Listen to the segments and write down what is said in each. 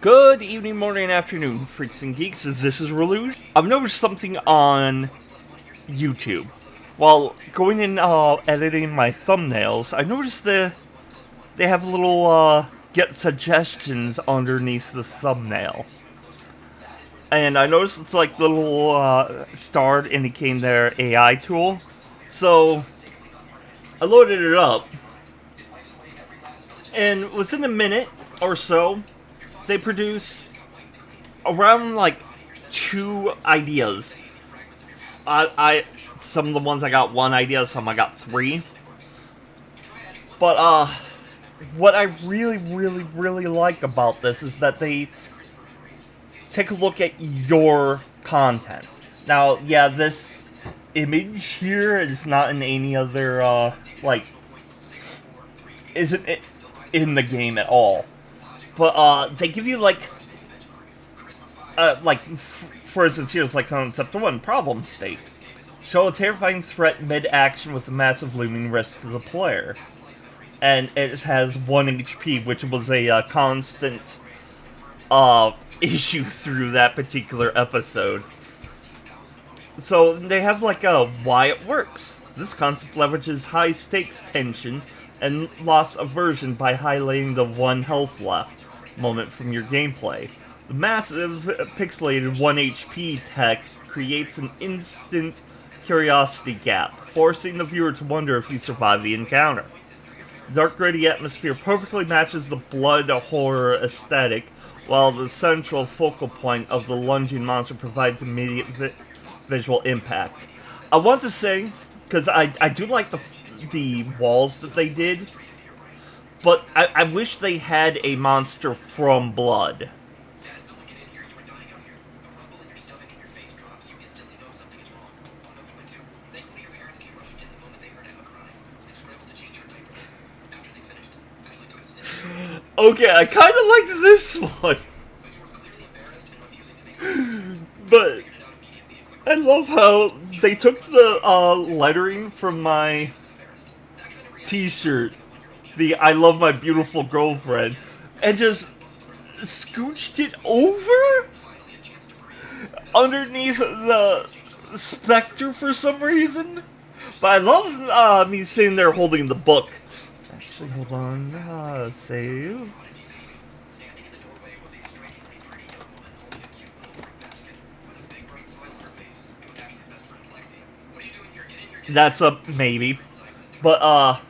Good evening, morning, and afternoon, freaks and geeks, as this is Reluge. I've noticed something on YouTube. While going in editing my thumbnails, I noticed that they have a little get suggestions underneath the thumbnail. And I noticed it's like the little star indicating their AI tool. So I loaded it up, and within a minute or so, they produced around like 2 ideas. Some of the ones I got 1 idea, some I got 3. But what I really like about this is that they take a look at your content. Now, yeah, this image here is not in any other isn't in the game at all. But they give you for instance, here's like concept 1, problem state. Show a terrifying threat mid-action with a massive looming risk to the player. And it has 1 HP, which was a constant issue through that particular episode. So they have like why it works. This concept leverages high stakes tension and loss aversion by highlighting the 1 health left moment from your gameplay. The massive pixelated 1 HP text creates an instant curiosity gap, forcing the viewer to wonder if you survive the encounter. The dark, gritty atmosphere perfectly matches the blood horror aesthetic, while the central focal point of the lunging monster provides immediate visual impact. I want to say, because I do like the walls that they did, but I wish they had a monster from Blood. Okay, I kind of like this one. But I love how they took the lettering from my t-shirt, the I love my beautiful girlfriend, and just scooched it over underneath the specter for some reason. But I love me sitting there holding the book. Actually, hold on. Save. That's a maybe. But,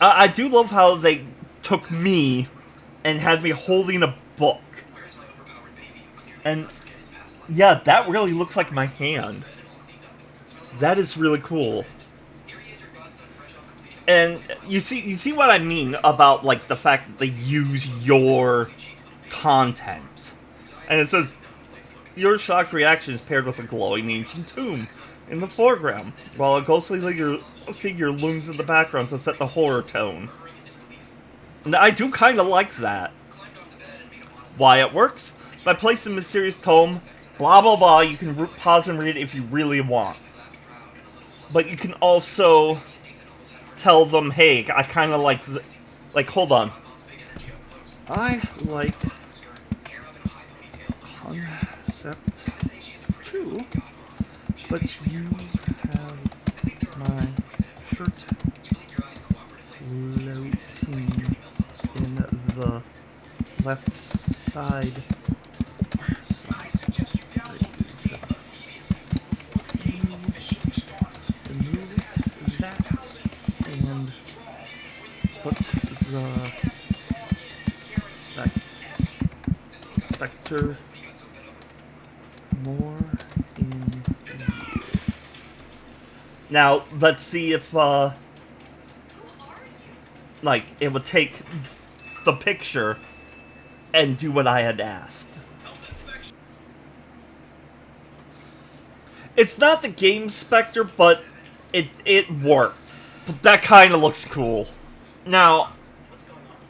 I do love how they took me and had me holding a book. And, yeah, that really looks like my hand. That is really cool. And you see what I mean about like the fact that they use your content. And it says your shocked reaction is paired with a glowing ancient tomb in the foreground, while a ghostly figure looms in the background to set the horror tone. And I do kind of like that. Why it works? By placing mysterious tome, blah blah blah. You can pause and read it if you really want, but you can also tell them, hey, I kind of like, hold on. I like concept 2, but you have my shirt floating in the left side. Put the specter more in. Now let's see if like it would take the picture and do what I had asked. It's not the game specter, but it worked. But that kind of looks cool. Now,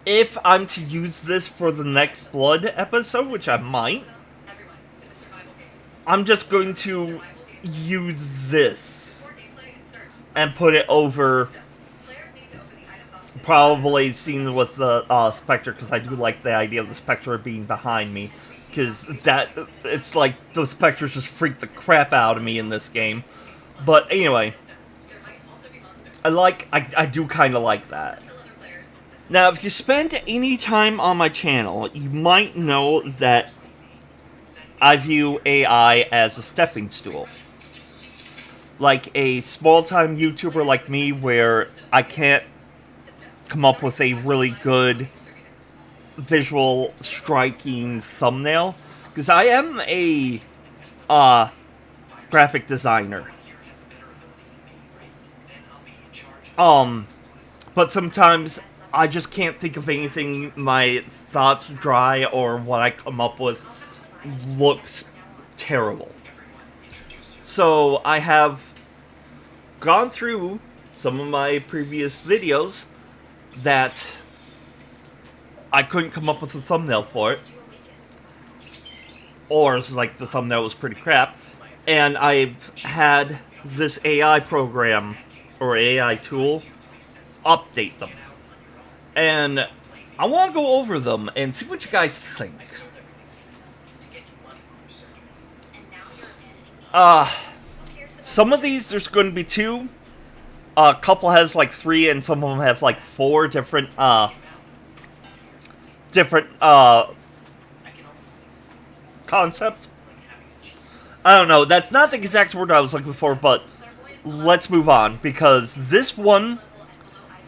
if I'm to use this for the next Blood episode, which I might, I'm just going to use this and put it over Probably seen with the Spectre, because I do like the idea of the Spectre being behind me. Because it's like those Spectres just freak the crap out of me in this game. But anyway, I do kind of like that. Now, if you spend any time on my channel, you might know that I view AI as a stepping stool. Like a small-time YouTuber like me, where I can't come up with a really good, visual, striking thumbnail. Because I am a graphic designer. But sometimes I just can't think of anything. My thoughts dry, or what I come up with looks terrible. So I have gone through some of my previous videos that I couldn't come up with a thumbnail for it, or it's like the thumbnail was pretty crap, and I've had this AI program or AI tool update them. And I want to go over them and see what you guys think. Some of these, there's going to be 2. A couple has like 3, and some of them have like 4 different concepts. I don't know, that's not the exact word I was looking for, but let's move on, because this one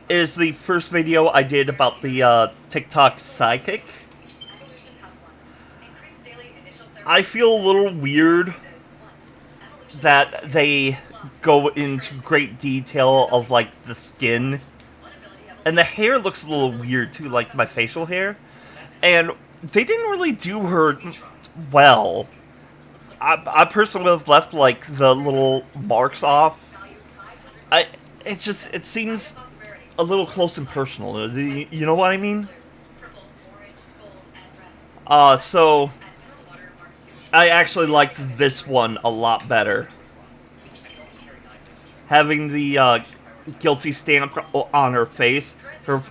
is the first video I did about the TikTok psychic. I feel a little weird that they go into great detail of, like, the skin. And the hair looks a little weird, too, like my facial hair. And they didn't really do her well. I personally would have left, like, the little marks off. It seems a little close and personal. You know what I mean? So I actually liked this one a lot better. Having the guilty stamp on her face, her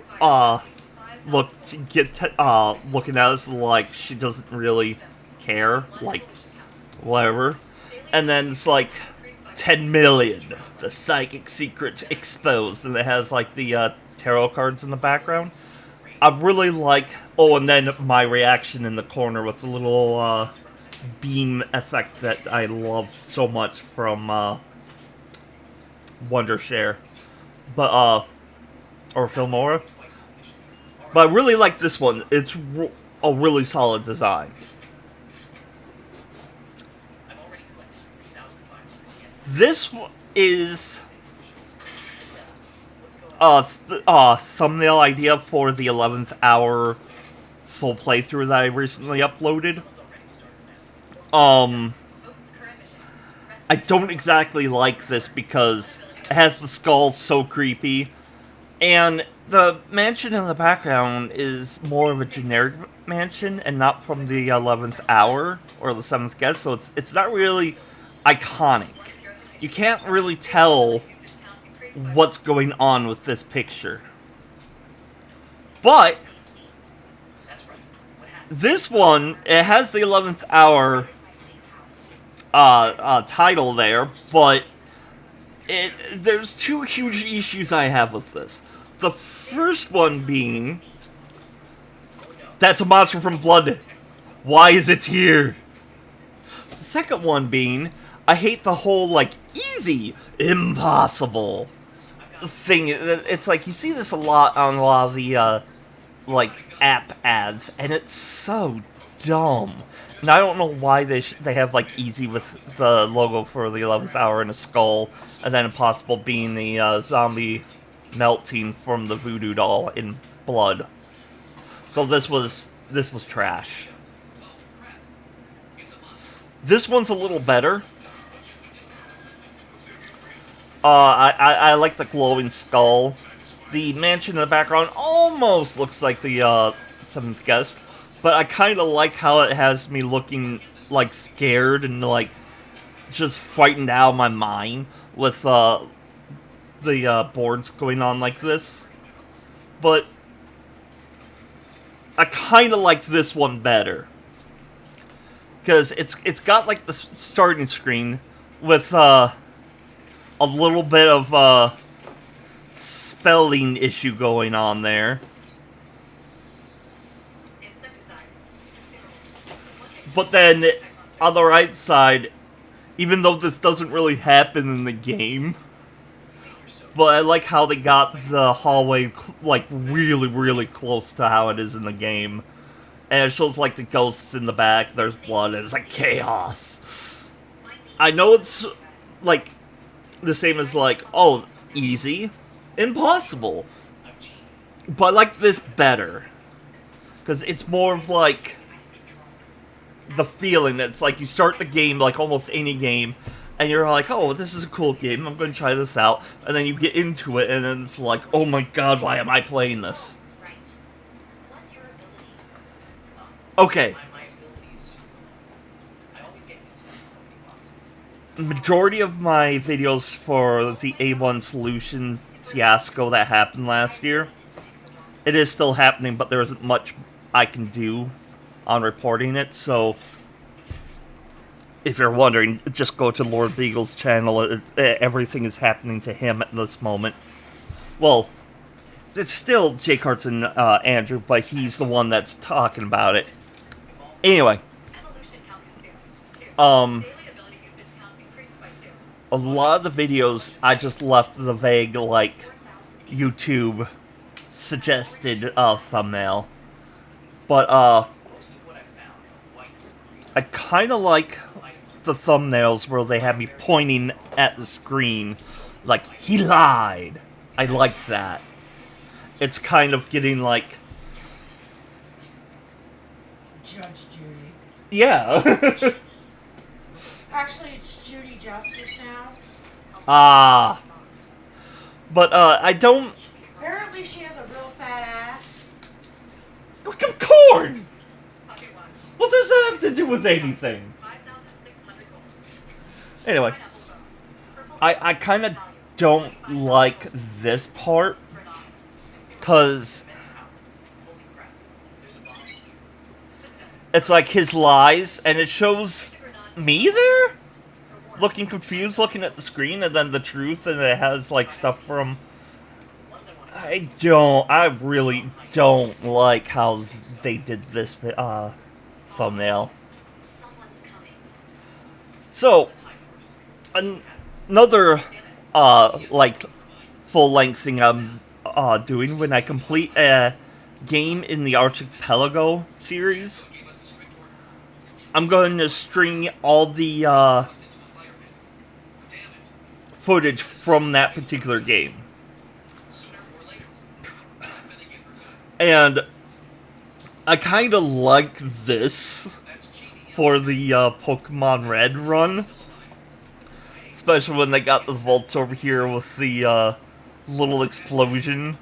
looking at us like she doesn't really care, like whatever. And then it's like 10 million, the psychic secrets exposed, and it has like the tarot cards in the background. I really like. Oh, and then my reaction in the corner with the little beam effect that I love so much from Wondershare, but or Filmora. But I really like this one. It's a really solid design. This is a thumbnail idea for the 11th hour full playthrough that I recently uploaded. I don't exactly like this because it has the skull so creepy, and the mansion in the background is more of a generic mansion and not from the 11th hour or the 7th guest, so it's not really iconic. You can't really tell what's going on with this picture. But this one, it has the 11th hour title there, but there's 2 huge issues I have with this. The first one being, that's a monster from Blood. Why is it here? The second one being, I hate the whole, like, easy, impossible thing. It's like, you see this a lot on a lot of the, like, app ads, and it's so dumb. And I don't know why they have, like, easy with the logo for the 11th hour and a skull, and then impossible being the zombie melting from the voodoo doll in blood. So this was trash. This one's a little better. I like the glowing skull. The mansion in the background almost looks like the 7th guest, but I kind of like how it has me looking like scared and like just frightened out of my mind with the boards going on like this. but I kind of like this one better. Because it's got like the starting screen with a little bit of spelling issue going on there. But then, on the right side, even though this doesn't really happen in the game, but I like how they got the hallway, like, really, really close to how it is in the game. And it shows, like, the ghosts in the back, there's blood, and it's like chaos. I know it's, like, the same as, like, oh, easy, impossible. But I like this better. Because it's more of, like, the feeling. It's like you start the game, like almost any game, and you're like, oh, this is a cool game, I'm going to try this out. And then you get into it, and then it's like, oh my god, why am I playing this? Okay. The majority of my videos for the A1 solution fiasco that happened last year, it is still happening, but there isn't much I can do on reporting it, so if you're wondering, just go to Lord Beagle's channel. Everything is happening to him at this moment. Well, it's still Jake Hart's and Andrew, but he's the one that's talking about it. Anyway, a lot of the videos I just left the vague, like, YouTube suggested thumbnail. But I kind of like the thumbnails where they have me pointing at the screen, like, he lied. I like that. It's kind of getting like... Judge Judy. Yeah. Actually, it's Judy Justice now. Ah. But, I don't... Apparently she has a real fat ass. Corn! What does that have to do with anything? Anyway, I kind of don't like this part, because it's like his lies, and it shows me there, looking confused, looking at the screen, and then the truth, and it has, like, stuff from... I really don't like how they did this, thumbnail. So, another, like, full-length thing I'm, doing when I complete a game in the Archipelago series, I'm going to string all the, footage from that particular game. And I kind of like this for the Pokemon Red run. Especially when they got the vaults over here with the little explosion.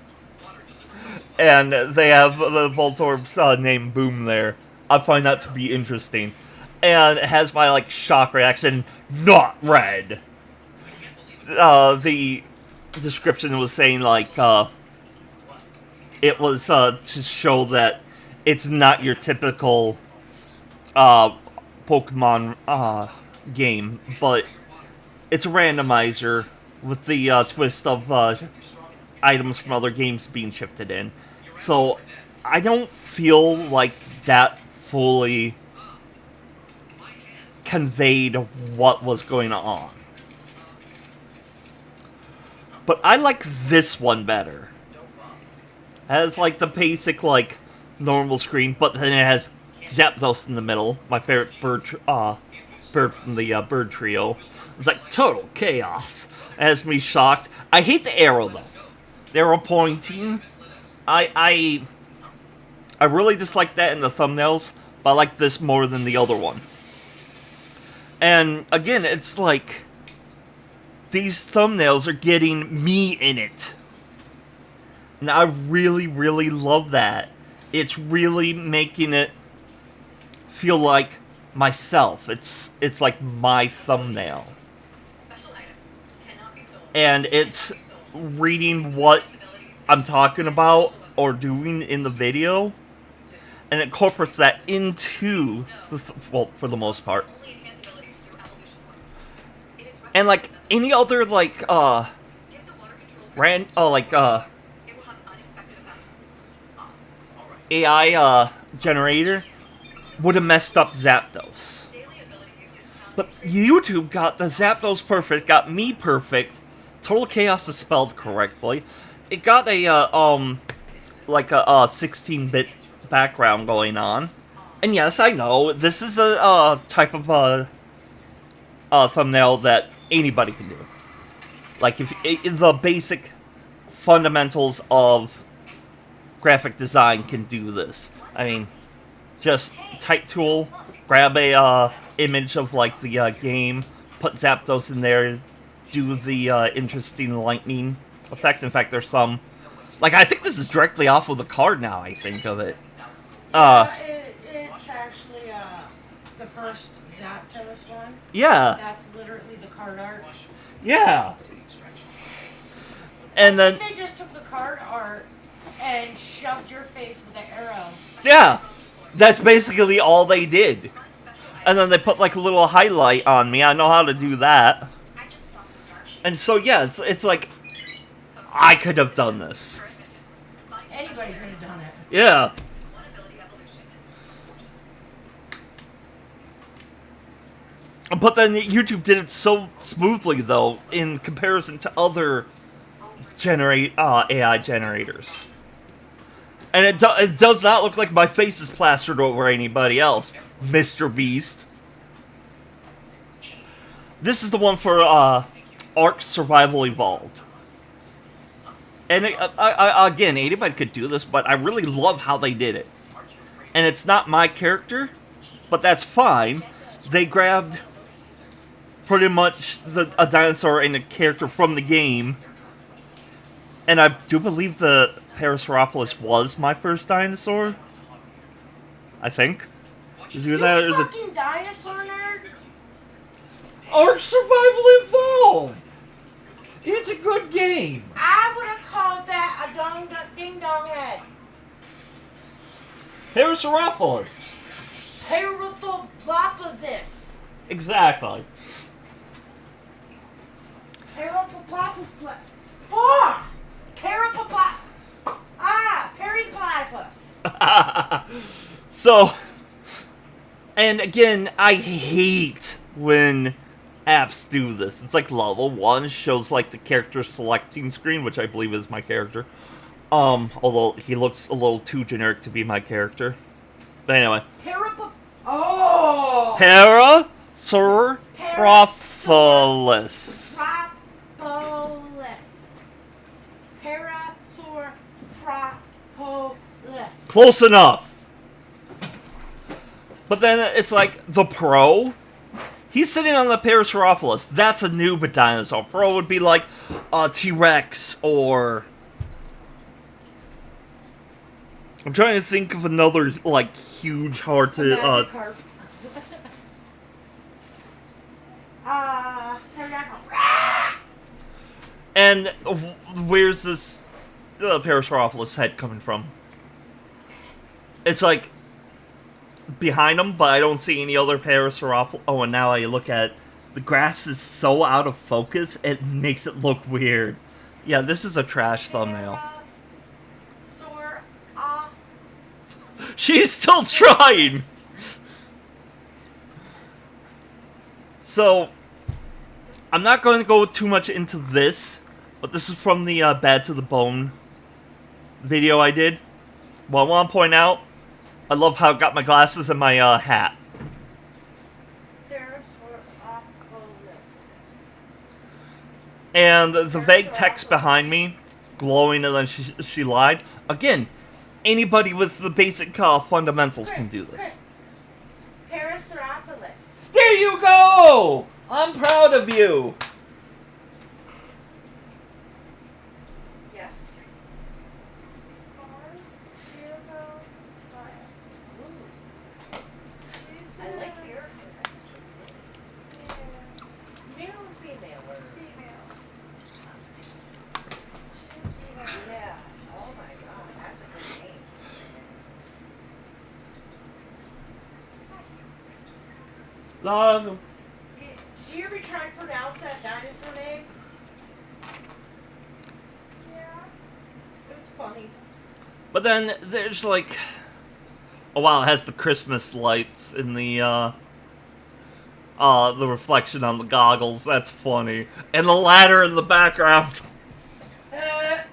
And they have the Voltorb's name Boom there. I find that to be interesting. And it has my, like, shock reaction, not red. The description was saying, like, it was to show that it's not your typical Pokemon game, but it's a randomizer with the twist of items from other games being shifted in. So I don't feel like that fully conveyed what was going on. But I like this one better. It has, like, the basic, like, normal screen, but then it has Zapdos in the middle, my favorite bird from the bird trio. It's like total chaos. It has me shocked. I hate the arrow, though. The arrow pointing. I really dislike that in the thumbnails, but I like this more than the other one. And, again, it's like, these thumbnails are getting me in it. And I really, really love that. It's really making it feel like myself. It's like my thumbnail. And it's reading what I'm talking about, or doing in the video, and incorporates that into the well, for the most part. And like any other like AI generator would have messed up Zapdos. But YouTube got the Zapdos perfect, got me perfect, Total Chaos is spelled correctly. It got a like a 16-bit background going on. And yes, I know this is a type of thumbnail that anybody can do. Like if the basic fundamentals of graphic design can do this. I mean, just type tool, grab a image of like the game, put Zapdos in there, do the interesting lightning effects. In fact, there's some, like I think this is directly off of the card now. I think of it. It's actually the first Zapdos one. Yeah. That's literally the card art. Yeah. And then they just took the card art and shoved your face with the arrow. Yeah, that's basically all they did. And then they put like a little highlight on me. I know how to do that. And so yeah, it's like I could have done this. Anybody could have done it. Yeah. But then YouTube did it so smoothly, though, in comparison to other AI generators. And it does not look like my face is plastered over anybody else, Mr. Beast. This is the one for Ark Survival Evolved. And again, anybody could do this, but I really love how they did it. And it's not my character, but that's fine. They grabbed pretty much a dinosaur and a character from the game. And I do believe the Parasaurolophus was my first dinosaur. I think. Is You that or fucking dinosaur nerd? Ark Survival Evolved! It's a good game. I would have called that a ding-dong head. Parasaurolophus. Parasaurolophus. Exactly. Parasaurolophus. Periplatypus. So, and again, I hate when apps do this. It's like level 1 shows like the character selecting screen, which I believe is my character. Although he looks a little too generic to be my character. But anyway. Parasaurolophus. Parasaurolophus. Close enough. But then it's like the Pro. He's sitting on the Parasaurolophus. That's a new dinosaur. Pro would be like a T-Rex or... I'm trying to think of another like huge, hard to Magikarp. And where's this Parasaurolophus head coming from? It's like behind him, but I don't see any other Parasaurolophus. Oh, and now I look at the grass is so out of focus, it makes it look weird. Yeah, this is a trash thumbnail. She's still trying! So, I'm not going to go too much into this, but this is from the Bad to the Bone video I did. Well, I want to point out, I love how I got my glasses and my hat. And the vague text behind me, glowing and then she lied. Again, anybody with the basic fundamentals can do this. Parasaurolophus. There you go! I'm proud of you! Yes. I like your male or female? Female. Yeah. Oh my god, that's a Love him. Did you ever try to pronounce that dinosaur name? Yeah. It was funny. But then there's like, oh wow, it has the Christmas lights in the reflection on the goggles. That's funny, and the ladder in the background. That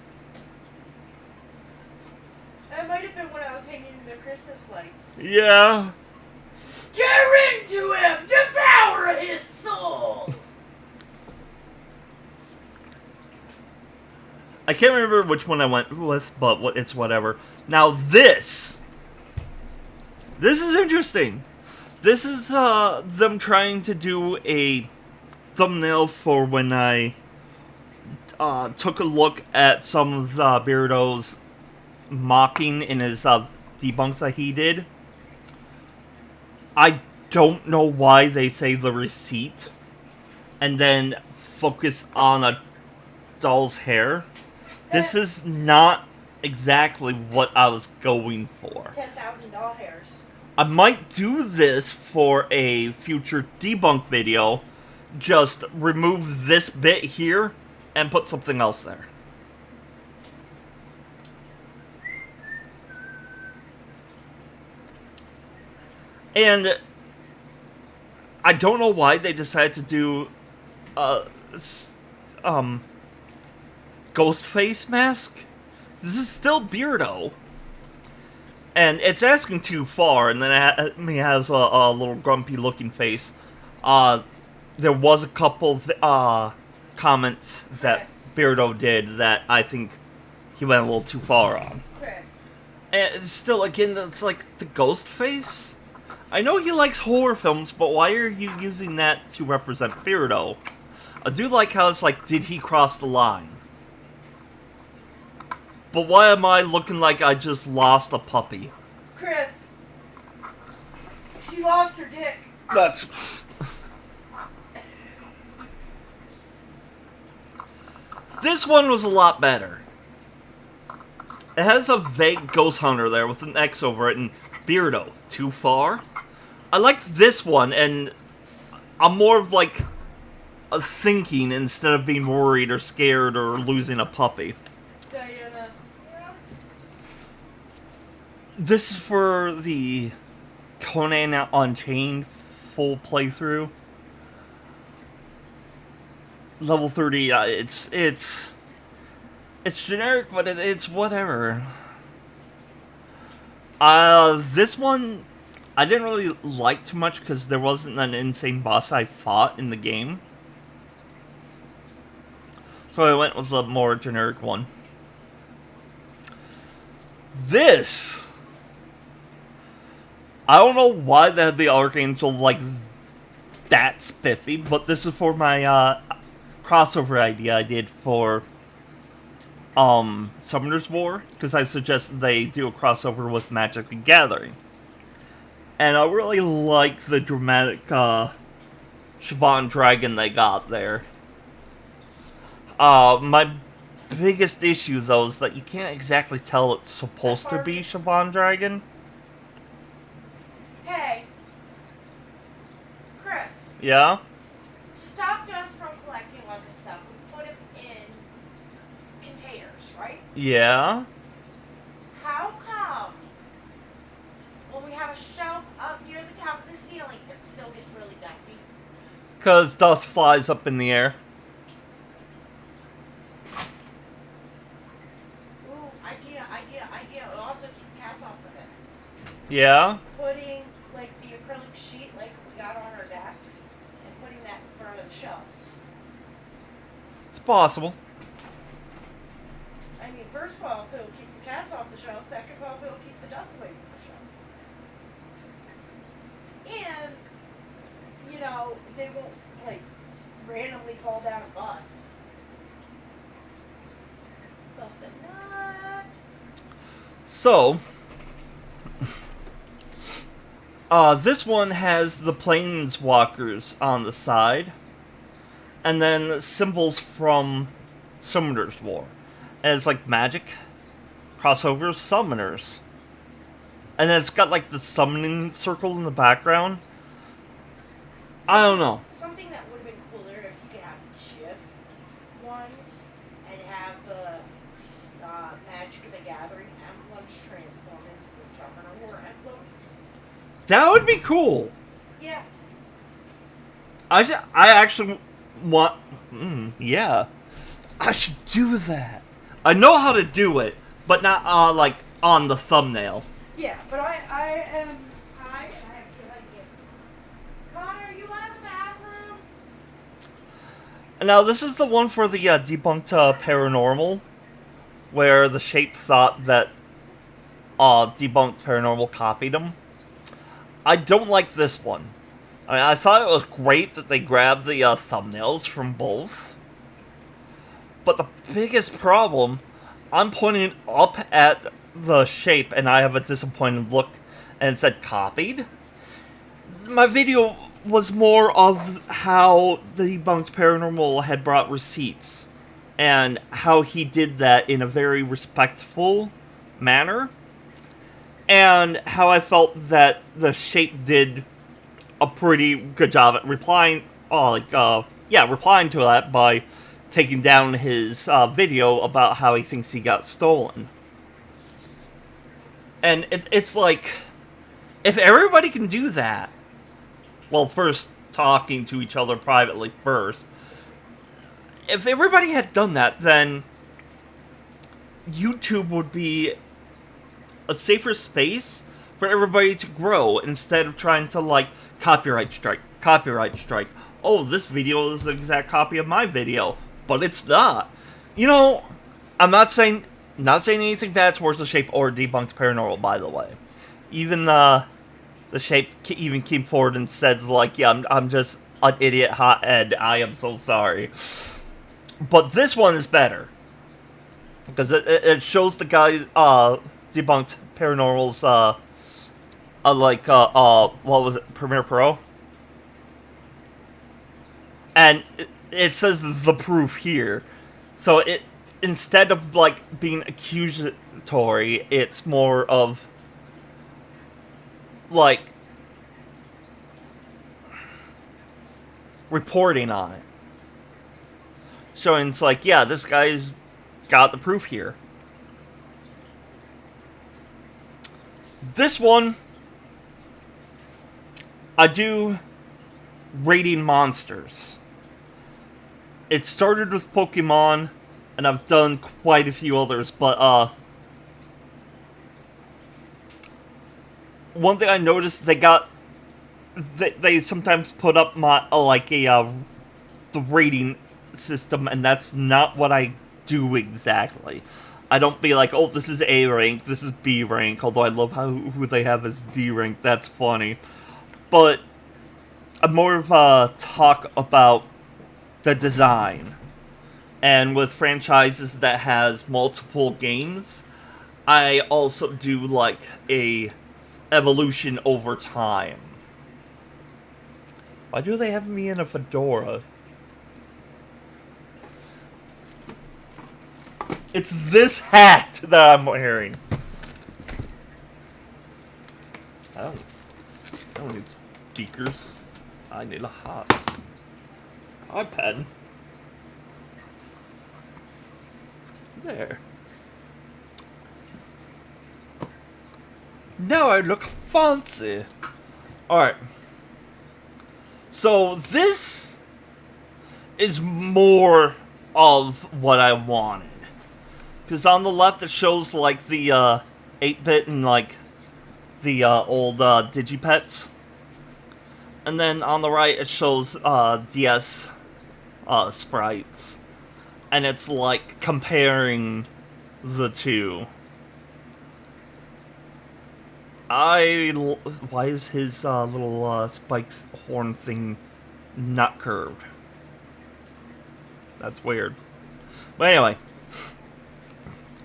might have been when I was hanging the Christmas lights. Yeah. Tear into him! Devour his soul! I can't remember which one I went with, but it's whatever. Now this is interesting. This is them trying to do a thumbnail for when I took a look at some of Beardo's mocking in his debunks that he did. I don't know why they say the receipt and then focus on a doll's hair. This is not exactly what I was going for. $10,000 hairs. I might do this for a future debunk video. Just remove this bit here and put something else there. And I don't know why they decided to do ghost face mask. This is still Beardo. And it's asking too far, and then it has a little grumpy looking face. There was a couple comments that Beardo did that I think he went a little too far on. Chris. And still, again, it's like the ghost face. I know he likes horror films, but why are you using that to represent Beardo? I do like how it's like, did he cross the line? But why am I looking like I just lost a puppy? Chris. She lost her dick. That's... This one was a lot better. It has a vague ghost hunter there with an X over it and Beardo. Too far? I liked this one, and I'm more of like a thinking instead of being worried or scared or losing a puppy. Diana. This is for the Conan Unchained full playthrough. Level 30, it's generic, but it's whatever. This one, I didn't really like too much because there wasn't an insane boss I fought in the game. So I went with a more generic one. This, I don't know why they had the Archangel like that spiffy, but this is for my crossover idea I did for Summoner's War, because I suggested they do a crossover with Magic the Gathering. And I really like the dramatic Siobhan Dragon they got there. My biggest issue, though, is that you can't exactly tell it's supposed to be Siobhan Dragon. Hey. Chris. Yeah? To stop us from collecting all this stuff, we put them in containers, right? Yeah? How come when we have a shelf up near the top of the ceiling, it still gets really dusty? Because dust flies up in the air. Ooh, idea. It'll also keep cats off of it. Yeah? Putting, like, the acrylic sheet like we got on our desks and putting that in front of the shelves. It's possible. I mean, first of all, it'll keep the cats off the shelves. Second of all, it'll keep the dust away from the shelves. And, you know, they won't, like, randomly fall down and bust. Bust a nut. So, this one has the Planeswalkers on the side, and then symbols from Summoner's War. And it's like magic, crossovers, summoners. And then it's got like the summoning circle in the background. I don't know. Something that would have been cooler if you could have GIF ones and have the Magic of the Gathering emblems transform into the Summoner War emblems. That would be cool. Yeah. I actually want... yeah. I should do that. I know how to do it, but not, like, on the thumbnail. Yeah, but I have good idea. Connor, are you out of the bathroom? Now, this is the one for the debunked Paranormal, where the Shape thought that debunked Paranormal copied him. I don't like this one. I mean, I thought it was great that they grabbed the thumbnails from both. But the biggest problem, I'm pointing up at the Shape and I have a disappointed look and it said copied. My video was more of how the debunked Paranormal had brought receipts and how he did that in a very respectful manner, and how I felt that the Shape did a pretty good job at replying to that by taking down his video about how he thinks he got stolen. And it's like, if everybody can do that, well, first talking to each other privately first, if everybody had done that, then YouTube would be a safer space for everybody to grow, instead of trying to, like, copyright strike. Oh, this video is the exact copy of my video, but it's not. You know, I'm not saying anything bad towards the Shape or debunked Paranormal, by the way. Even the Shape even came forward and said, like, yeah, I'm just an idiot hothead. I am so sorry. But this one is better, because it shows the guy debunked Paranormal's what was it, Premiere Pro? And it says the proof here. So it, instead of, like, being accusatory, it's more of, like, reporting on it. Showing it's like, yeah, this guy's got the proof here. This one, I do rating monsters. It started with Pokemon, and I've done quite a few others, but one thing I noticed, they sometimes put up the rating system, and that's not what I do exactly. I don't be like, oh, this is A rank, this is B rank, although I love who they have as D rank, that's funny. But I'm more of a talk about the design. And with franchises that has multiple games, I also do, like, a evolution over time. Why do they have me in a fedora? It's this hat that I'm wearing. I don't need speakers. I need a hot iPad. There. Now I look fancy. Alright. So this is more of what I wanted. Because on the left it shows, like, the 8-bit and, like, the old Digipets. And then on the right it shows DS sprites. And it's, like, comparing the two. Why is his little spike horn thing not curved? That's weird. But anyway.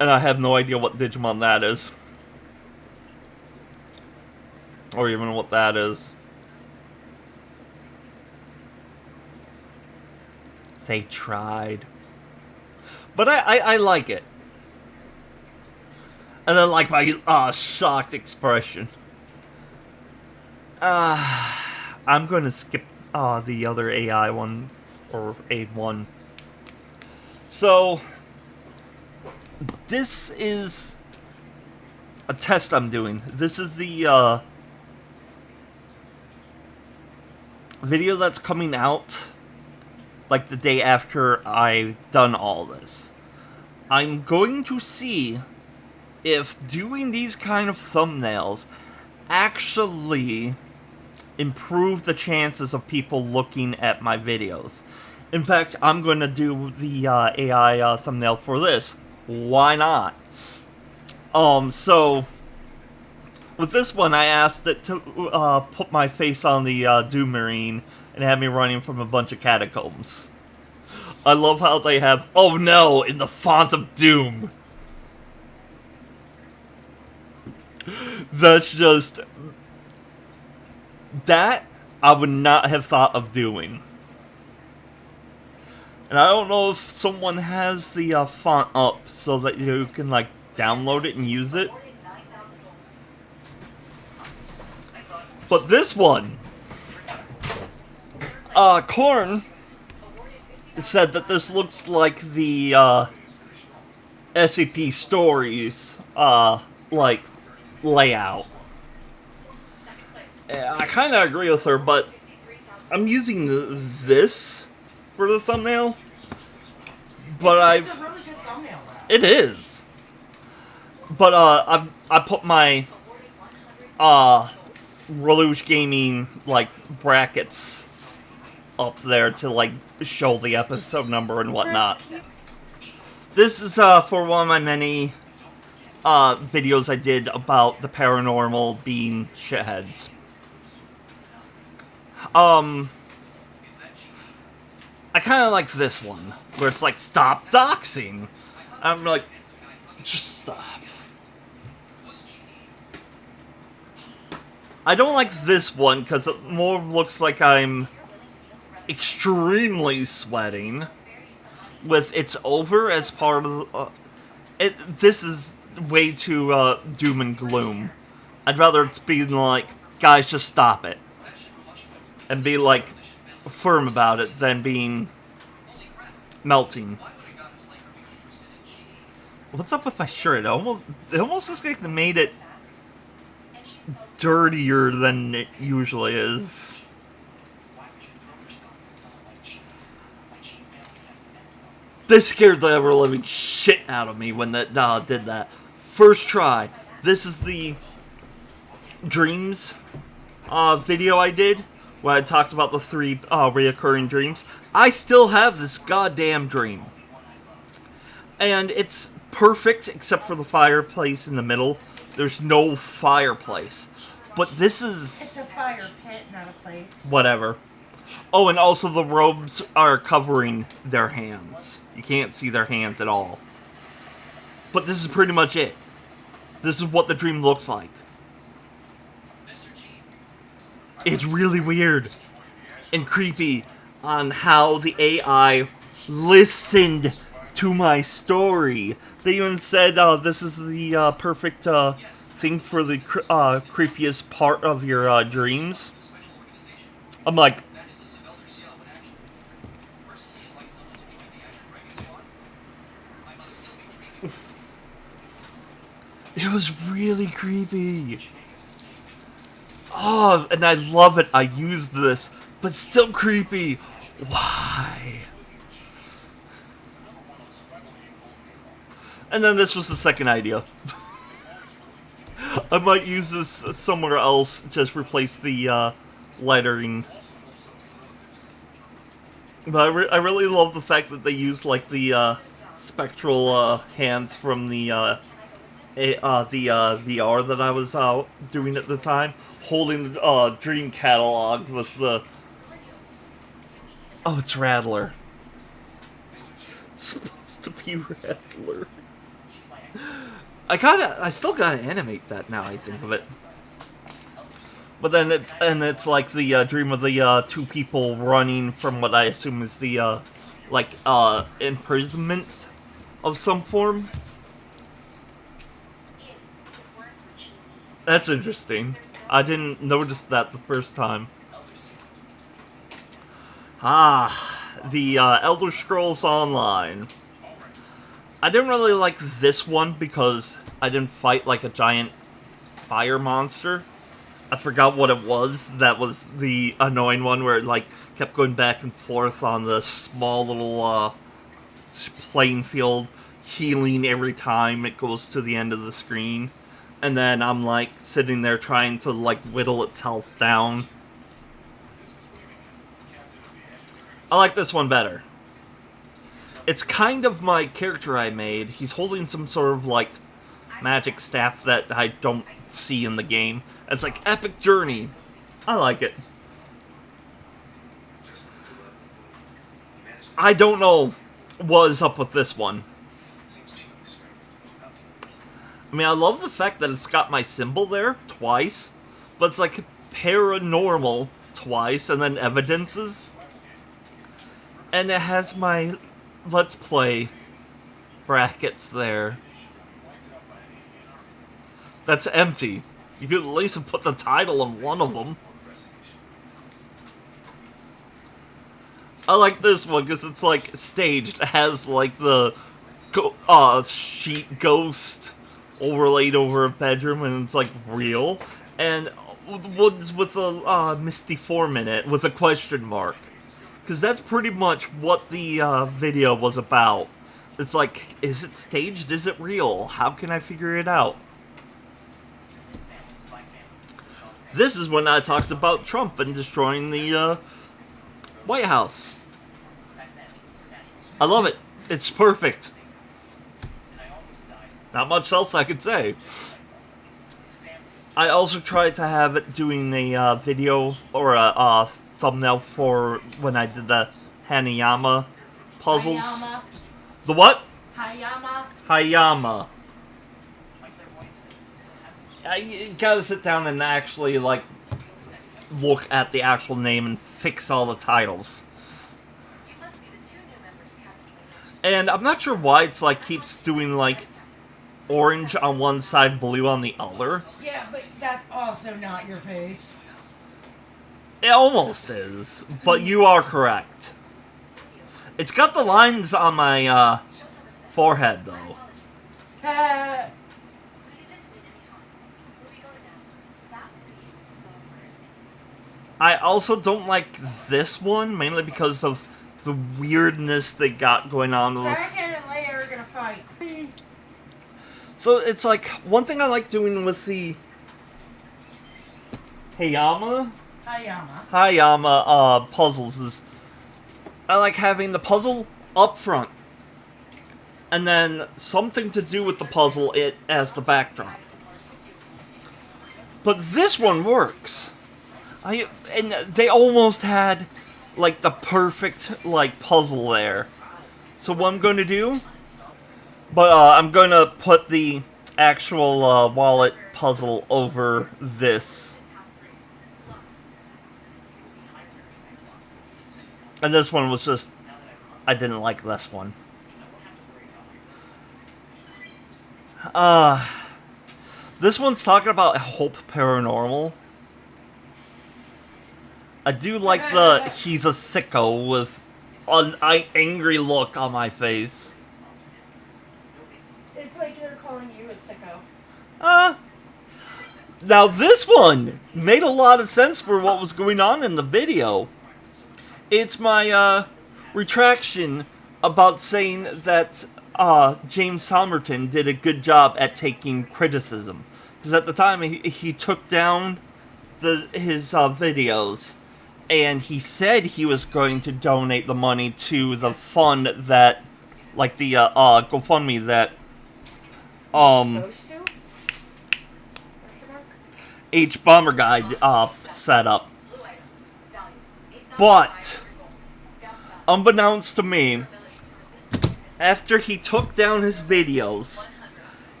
And I have no idea what Digimon that is. Or even what that is. They tried. But I like it. And then, like, my shocked expression. I'm gonna skip the other AI one, or A1. So, this is a test I'm doing. This is the video that's coming out like the day after I've done all this. I'm going to see if doing these kind of thumbnails actually improve the chances of people looking at my videos. In fact, I'm going to do the AI thumbnail for this. Why not? So with this one, I asked it to put my face on the Doom Marine and have me running from a bunch of catacombs. I love how they have, "Oh no," in the font of Doom. That's just... that I would not have thought of doing. And I don't know if someone has the font up so that you can, like, download it and use it. But this one, Korn said that this looks like the SCP Stories, like, layout. I kind of agree with her, but I'm using this for the thumbnail. But It's a really good thumbnail, though. it is. But I put my Reluge Gaming like brackets up there to like show the episode number and whatnot. This is for one of my many videos I did about the paranormal being shitheads. I kind of like this one, where it's like, "Stop doxing." I'm like, just stop. I don't like this one, because it more looks like I'm extremely sweating, with "it's over" as part of this is way too doom and gloom. I'd rather it's be like, "Guys, just stop it." And be like, firm about it than being melting. What's up with my shirt? It almost looks like they made it dirtier than it usually is. This scared the ever living shit out of me when that did that. First try. This is the dreams video I did, where I talked about the 3 reoccurring dreams. I still have this goddamn dream. And it's perfect except for the fireplace in the middle. There's no fireplace. But this is... It's a fire pit, not a place. whatever. Oh, and also the robes are covering their hands. You can't see their hands at all. But this is pretty much it. This is what the dream looks like. It's really weird and creepy on how the AI listened to my story. They even said, this is the perfect thing for the creepiest part of your dreams. I'm like... it was really creepy. Oh, and I love it. I used this, but still creepy. Why? And then this was the second idea. I might use this somewhere else. Just replace the lettering. But I really love the fact that they used like the spectral hands from the VR that I was doing at the time, holding the dream catalog with the... oh, it's Rattler. It's supposed to be Rattler. I still gotta animate that now I think of it. But then it's like the dream of the 2 people running from what I assume is the imprisonment of some form. That's interesting. I didn't notice that the first time. The Elder Scrolls Online. I didn't really like this one because I didn't fight like a giant fire monster. I forgot what it was. That was the annoying one where it like kept going back and forth on the small little playing field, healing every time it goes to the end of the screen. And then I'm like sitting there trying to like whittle its health down. I like this one better. It's kind of my character I made. He's holding some sort of like magic staff that I don't see in the game. It's like epic journey. I like it. I don't know what is up with this one. I mean, I love the fact that it's got my symbol there twice, but it's like paranormal twice and then evidences. And it has my Let's Play brackets there. That's empty. You could at least have put the title on one of them. I like this one because it's like staged. It has like the sheet ghost overlaid over a bedroom, and it's like real. And ones with a misty form in it with a question mark. Because that's pretty much what the video was about. It's like, is it staged? Is it real? How can I figure it out? This is when I talked about Trump and destroying the White House. I love it. It's perfect. Not much else I could say. I also tried to have it doing a video or a thumbnail for when I did the Hanayama puzzles. Hayama. The what? Hayama. Hayama. You gotta sit down and actually, like, look at the actual name and fix all the titles. And I'm not sure why it's, like, keeps doing, like, orange on one side, blue on the other. Yeah, but that's also not your face. It almost is, but you are correct. It's got the lines on my, forehead, though. I also don't like this one, mainly because of the weirdness they got going on with... Dragon and Leia are gonna fight. So it's like, one thing I like doing with the Hayama puzzles is I like having the puzzle up front and then something to do with the puzzle it as the backdrop. But this one works. And they almost had like the perfect like puzzle there. So what I'm going to do, I'm going to put the actual wallet puzzle over this. And this one was just, I didn't like this one. This one's talking about Hope Paranormal. I do like the he's a sicko with an angry look on my face. It's like they're calling you a sicko. Now this one made a lot of sense for what was going on in the video. It's my retraction about saying that James Somerton did a good job at taking criticism. Because at the time he took down his videos. And he said he was going to donate the money to the fund that, like the GoFundMe that H Bomber Guy set up. But unbeknownst to me, after he took down his videos,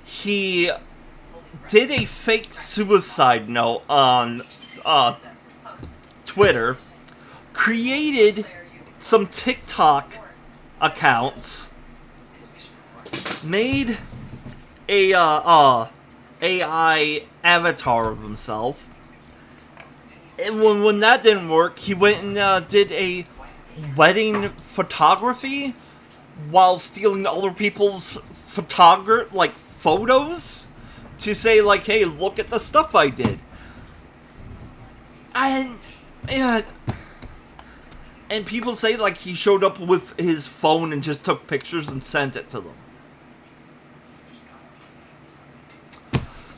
he did a fake suicide note on Twitter, created some TikTok accounts, made a AI avatar of himself, and when that didn't work, he went and did a wedding photography while stealing other people's photos to say like, hey, look at the stuff I did. And yeah, and people say like he showed up with his phone and just took pictures and sent it to them.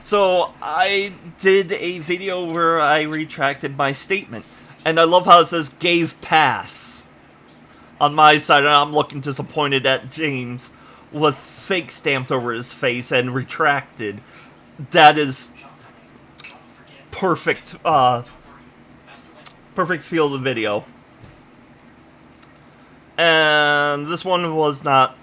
So I did a video where I retracted my statement. And I love how it says gave pass on my side, and I'm looking disappointed at James with fake stamped over his face and retracted. That is perfect, perfect feel of the video. And this one was not.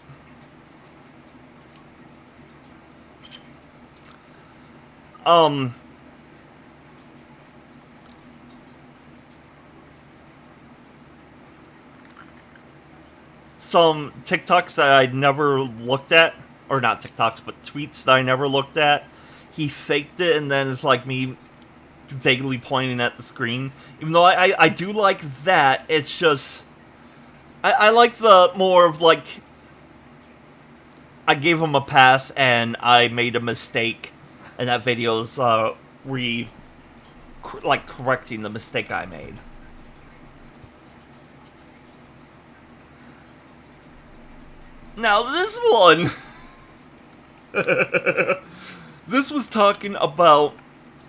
Some TikToks that I'd never looked at, or not TikToks, but tweets that I never looked at. He faked it, and then it's like me vaguely pointing at the screen. Even though I do like that, it's just... I like the more of like... I gave him a pass, and I made a mistake, and that video's correcting the mistake I made. Now this one, this was talking about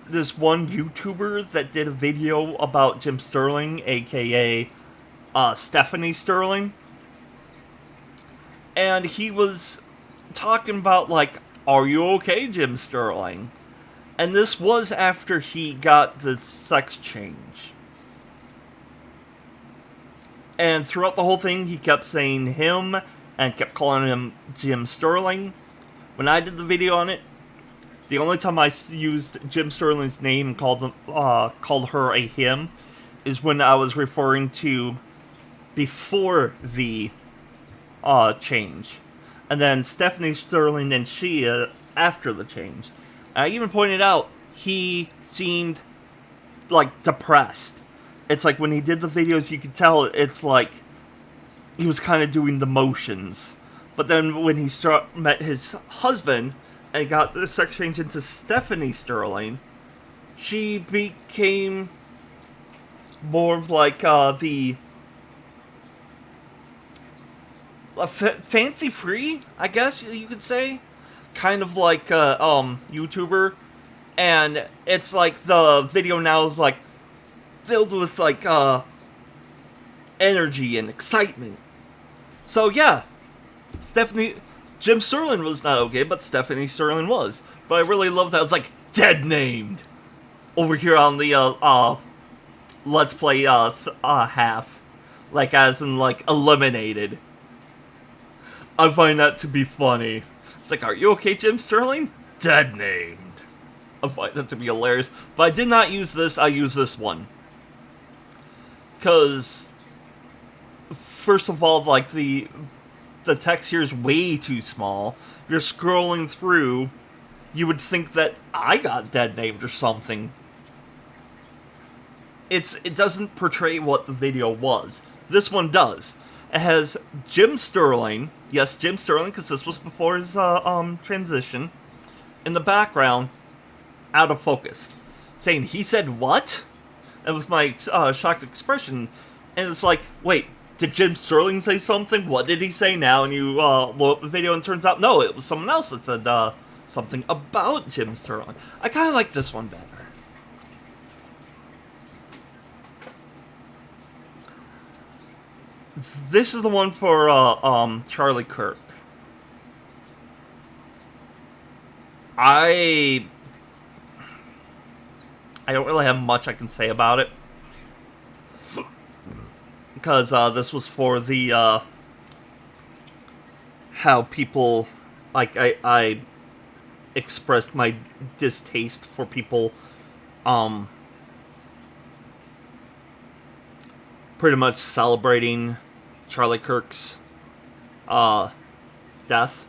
this one YouTuber that did a video about Jim Sterling, aka Stephanie Sterling, and he was talking about like, are you okay, Jim Sterling? And this was after he got the sex change. And throughout the whole thing, he kept saying him and kept calling him Jim Sterling. When I did the video on it, the only time I used Jim Sterling's name and called her a him is when I was referring to before the change. And then Stephanie Sterling and she after the change. I even pointed out he seemed like depressed. It's like when he did the videos, you could tell it's like he was kind of doing the motions. But then when he met his husband and got the sex change into Stephanie Sterling, she became more of like the fancy free, I guess you could say, kind of like YouTuber. And it's like the video now is like filled with like energy and excitement. So yeah, Jim Sterling was not okay, but Stephanie Sterling was. But I really loved that. It was like dead named over here on the Let's Play half, like as in like eliminated. I find that to be funny. It's like, are you okay, Jim Sterling? Dead named. I find that to be hilarious. But I did not use this. I used this one because, first of all, like the text here is way too small. If you're scrolling through, you would think that I got dead named or something. It doesn't portray what the video was. This one does. It has Jim Sterling, yes, Jim Sterling, because this was before his transition, in the background, out of focus, saying, he said what? And with my shocked expression, and it's like, wait, did Jim Sterling say something? What did he say now? And you load up the video and it turns out, no, it was someone else that said something about Jim Sterling. I kind of like this one better. This is the one for Charlie Kirk. I don't really have much I can say about it. Because this was for the how people, like, I expressed my distaste for people pretty much celebrating Charlie Kirk's death.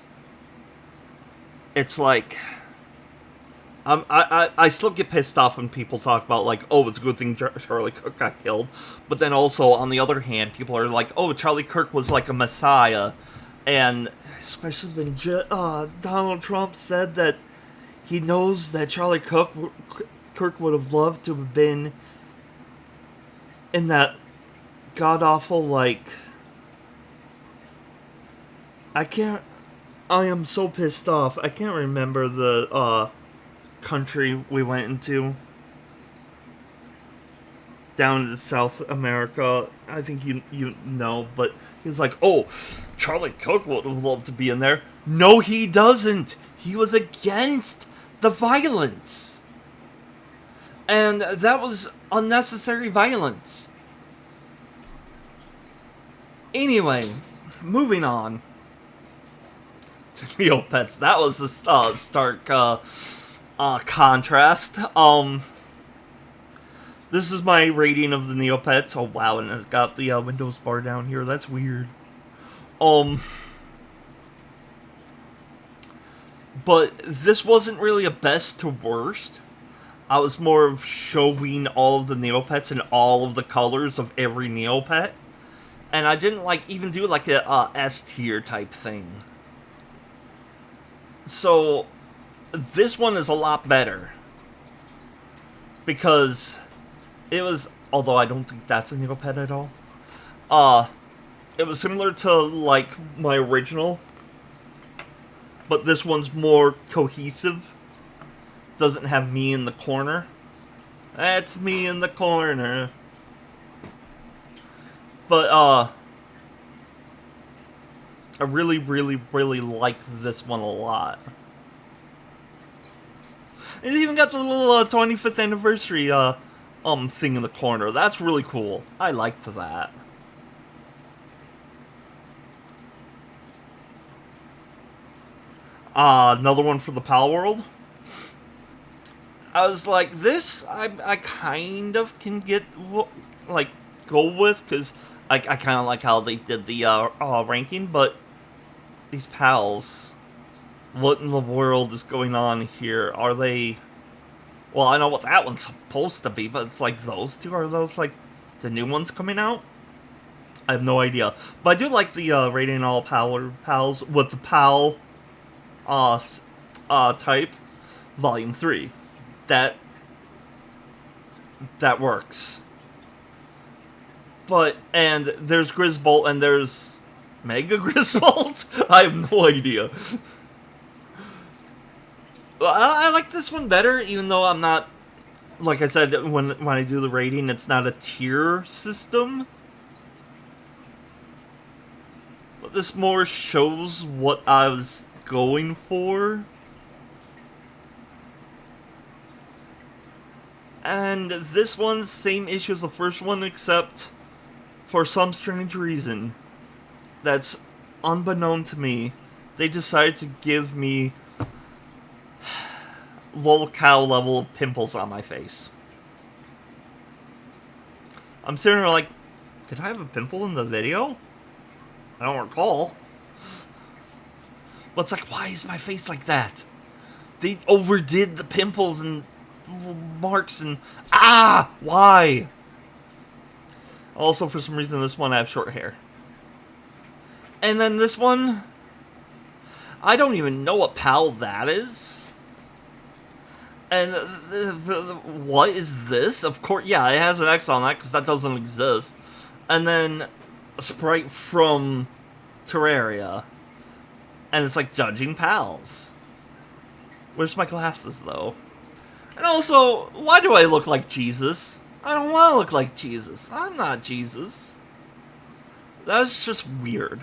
It's like, I still get pissed off when people talk about, like, oh, it's a good thing Charlie Kirk got killed. But then also, on the other hand, people are like, oh, Charlie Kirk was like a messiah. And especially when Donald Trump said that he knows that Charlie Kirk would have loved to have been in that god-awful, like... I am so pissed off. I can't remember the, country we went into. Down in South America. I think you know, but he's like, oh, Charlie Kirk would have loved to be in there. No, he doesn't. He was against the violence. And that was unnecessary violence. Anyway, moving on to Neopets. That was a stark contrast. This is my rating of the Neopets. Oh wow, and it's got the Windows bar down here. That's weird. But this wasn't really a best to worst. I was more of showing all of the Neopets and all of the colors of every Neopet. And I didn't even do like a S tier type thing. So this one is a lot better. Because it was, although I don't think that's a Neopet at all. It was similar to like my original. But this one's more cohesive. Doesn't have me in the corner. That's me in the corner. But, I really, really, really like this one a lot. It even got the little 25th anniversary thing in the corner. That's really cool. I liked that. Another one for the Pal World. I was like, this I kind of can get like go with, because I kind of like how they did the ranking, but these pals, what in the world is going on here? Are they... Well, I know what that one's supposed to be, but it's like those two. Are those like the new ones coming out? I have no idea. But I do like the rating all pals with the pal type volume 3. That works. But, and there's Grisbolt and there's Mega Grisbolt? I have no idea. I like this one better, even though I'm not, like I said, when I do the rating, it's not a tier system. But this more shows what I was going for. And this one's same issue as the first one, except for some strange reason that's unbeknown to me, they decided to give me lol cow level of pimples on my face. I'm sitting there like, did I have a pimple in the video? I don't recall. But it's like, why is my face like that? They overdid the pimples and marks and... Why? Also, for some reason, this one I have short hair. And then this one... I don't even know what pal that is. And what is this? Of course, yeah, it has an X on that because that doesn't exist. And then a sprite from Terraria. And it's like judging pals. Where's my glasses, though? And also, why do I look like Jesus? I don't want to look like Jesus. I'm not Jesus. That's just weird.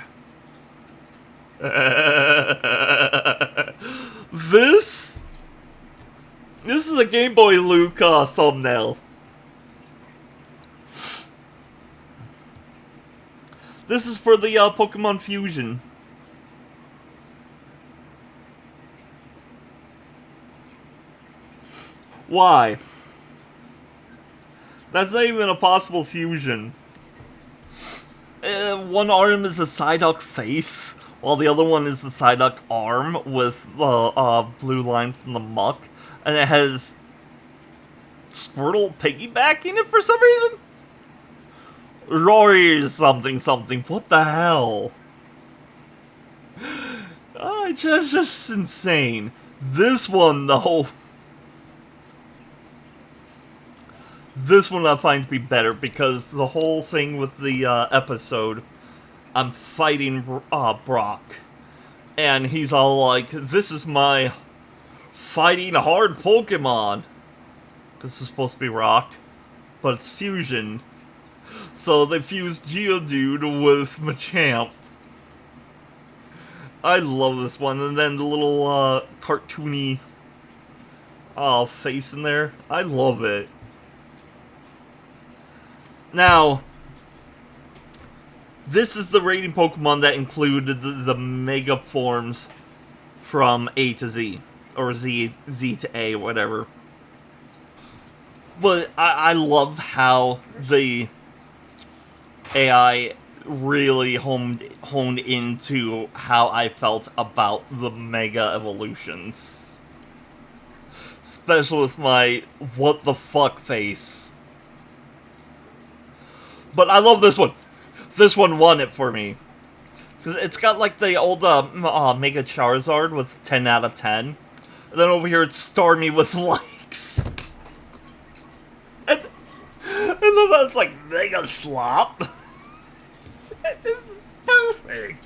This is a Game Boy Luke thumbnail. This is for the Pokemon Fusion. Why? That's not even a possible fusion. One arm is a Psyduck face, while the other one is the Psyduck arm with the blue line from the muck. And it has Squirtle piggybacking it for some reason? Rory something something. What the hell? Oh, it's just insane. This one, though. This one I find to be better because the whole thing with the episode, I'm fighting Brock. And he's all like, this is my fighting hard Pokemon. This is supposed to be Rock, but it's fusion. So they fused Geodude with Machamp. I love this one. And then the little cartoony face in there. I love it. Now, this is the rating Pokemon that included the Mega forms from A to Z. Or Z to A, whatever. But I love how the AI really honed into how I felt about the Mega evolutions. Especially with my what the fuck face. But I love this one. This one won it for me. Because it's got like the old Mega Charizard with 10 out of 10. And then over here it's Starmie with likes. And I love how it's like Mega Slop. It's perfect.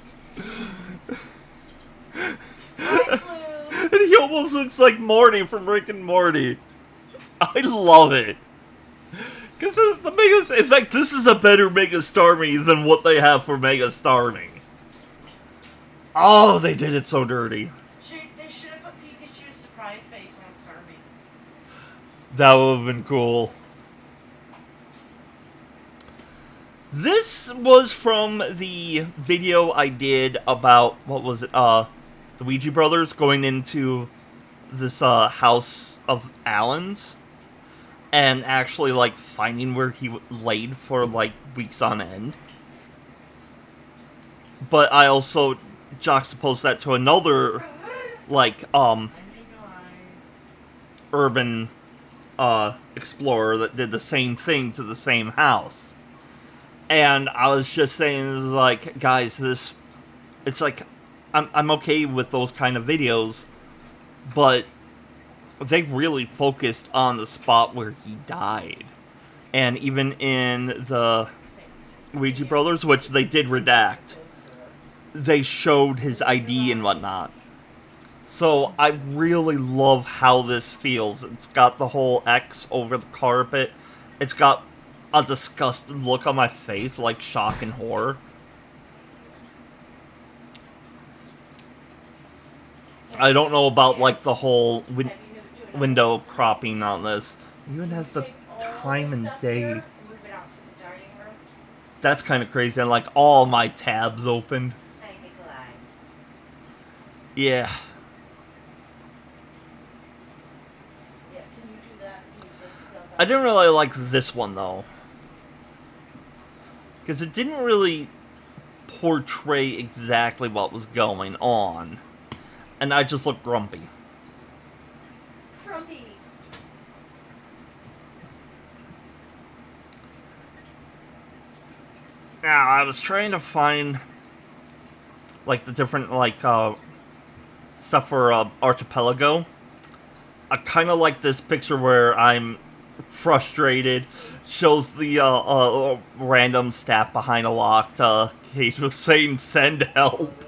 And he almost looks like Morty from Rick and Morty. I love it. Because the Mega... In fact, this is a better Mega Starmie than what they have for Mega Starmie. Oh, they did it so dirty. They should have put Pikachu's surprise face on Starmie. That would have been cool. This was from the video I did about, what was it, the Ouija brothers going into this house of Alan's and actually, like, finding where he laid for, like, weeks on end. But I also juxtaposed that to another, like, urban explorer that did the same thing to the same house. And I was just saying, like, guys, it's like, I'm okay with those kind of videos, but they really focused on the spot where he died. And even in the Ouija Brothers, which they did redact, they showed his ID and whatnot. So I really love how this feels. It's got the whole X over the carpet. It's got a disgusted look on my face, like shock and horror. I don't know about, like, the whole window cropping on this. It even has the time and day. That's kind of crazy. And, like, all my tabs open. Yeah. I didn't really like this one, though. Because it didn't really portray exactly what was going on. And I just looked grumpy. Grumpy. Now, I was trying to find, like, the different, like, stuff for Archipelago. I kind of like this picture where I'm frustrated. Shows the random staff behind a locked cage with saying "send help."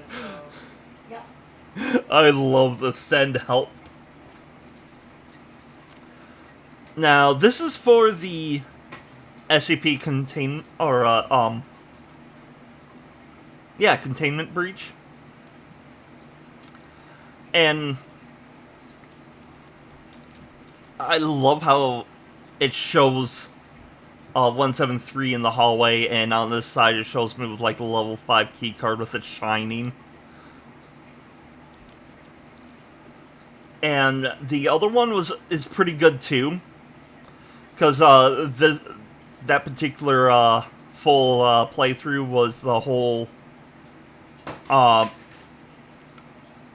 I love the "send help." Now, this is for the SCP containment breach. And I love how it shows 173 in the hallway, and on this side it shows me with, like, a level 5 key card with it shining. And the other one is pretty good too, because that particular full playthrough was the whole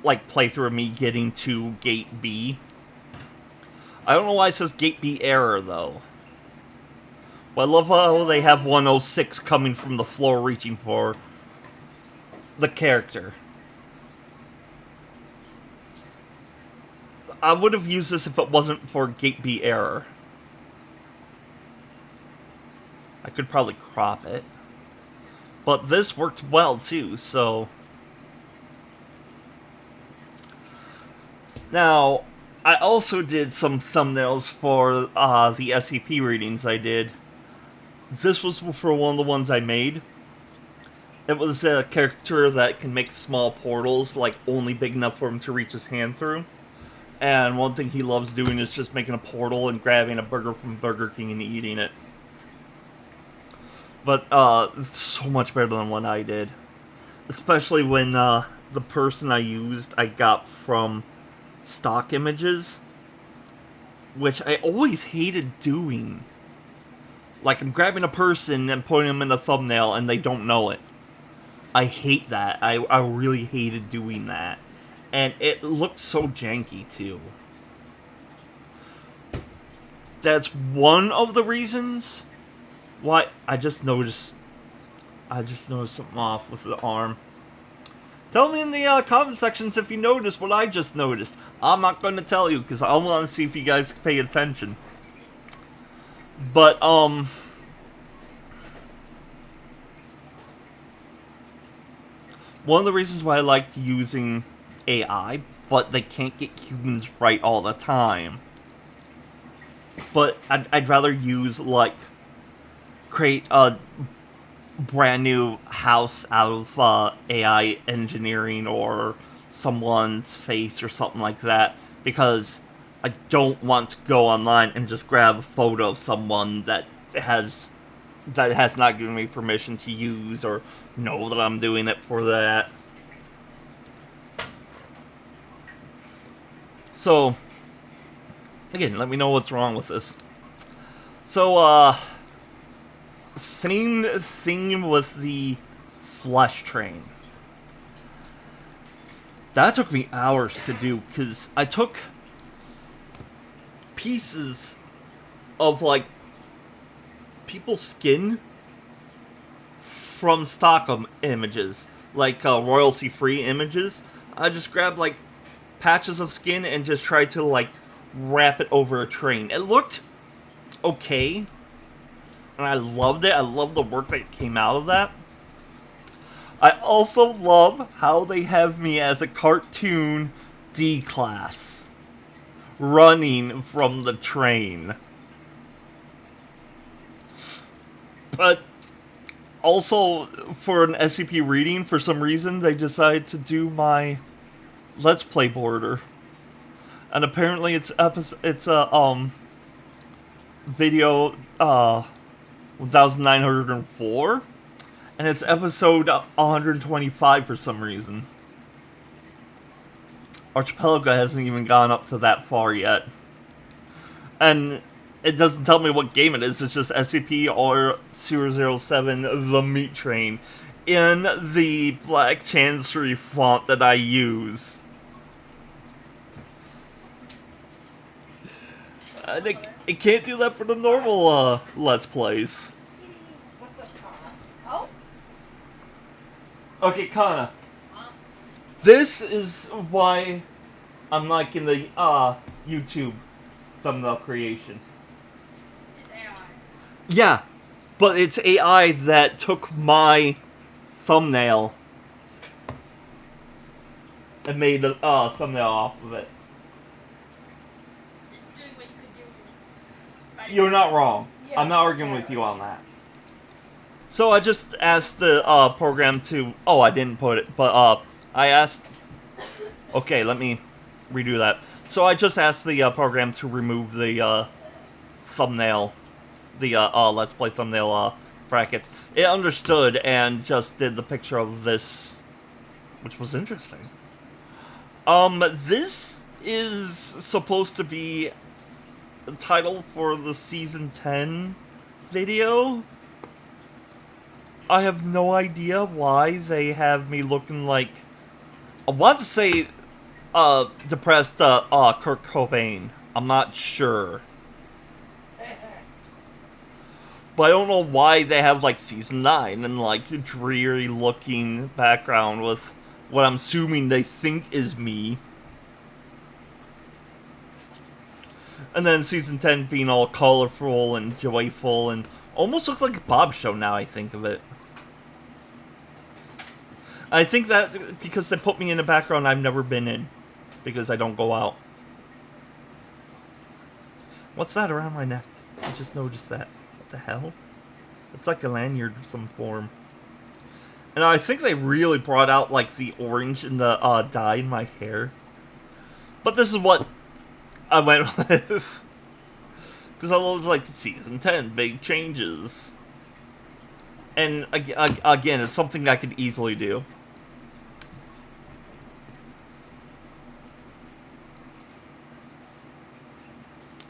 like playthrough of me getting to Gate B. I don't know why it says gate B error, though. But I love how they have 106 coming from the floor reaching for the character. I would have used this if it wasn't for gate B error. I could probably crop it. But this worked well, too, so... Now, I also did some thumbnails for the SCP readings I did. This was for one of the ones I made. It was a character that can make small portals, like only big enough for him to reach his hand through. And one thing he loves doing is just making a portal and grabbing a burger from Burger King and eating it. But, so much better than what I did. Especially when, the person I used I got from stock images. Which I always hated doing. Like, I'm grabbing a person and putting them in a thumbnail and they don't know it. I hate that. I really hated doing that. And it looked so janky, too. That's one of the reasons why I just noticed something off with the arm. Tell me in the comment sections if you noticed what I just noticed. I'm not going to tell you because I want to see if you guys pay attention. But, one of the reasons why I liked using AI, but they can't get humans right all the time. But I'd rather use, like, create a brand new house out of AI engineering or someone's face or something like that, because I don't want to go online and just grab a photo of someone that has not given me permission to use or know that I'm doing it for that. So, again, let me know what's wrong with this. So, same thing with the flesh train. That took me hours to do, because I took pieces of, like, people's skin from stock images, like royalty-free images. I just grabbed, like, patches of skin and just tried to, like, wrap it over a train. It looked okay, and I loved it. I loved the work that came out of that. I also love how they have me as a cartoon D-class running from the train. But also, for an SCP reading, for some reason, they decided to do my Let's Play border. And apparently it's a video 1904, and it's episode 125 for some reason. Archipelago hasn't even gone up to that far yet. And it doesn't tell me what game it is, it's just SCP or 007 The Meat Train in the Black Chancery font that I use. It can't do that for the normal Let's Plays. What's up, Kana? Oh? Okay, Kana. This is why I'm liking the YouTube thumbnail creation. It's AI. Yeah, but it's AI that took my thumbnail and made a thumbnail off of it. It's doing what you could do. By You're not wrong. Yes, I'm not arguing with you on that. So I just asked the program to... Oh, I didn't put it, but I asked... Okay, let me redo that. So I just asked the program to remove the thumbnail, the Let's Play thumbnail brackets. It understood and just did the picture of this, which was interesting. This is supposed to be the title for the Season 10 video. I have no idea why they have me looking like... I want to say, depressed, Kurt Cobain. I'm not sure. But I don't know why they have, like, Season 9 and, like, dreary-looking background with what I'm assuming they think is me. And then Season 10 being all colorful and joyful and almost looks like a Bob show now I think of it. I think that because they put me in a background I've never been in. Because I don't go out. What's that around my neck? I just noticed that. What the hell? It's like a lanyard of some form. And I think they really brought out, like, the orange and the dye in my hair. But this is what I went with. Because I love, like, Season 10, big changes. And, again, it's something I could easily do.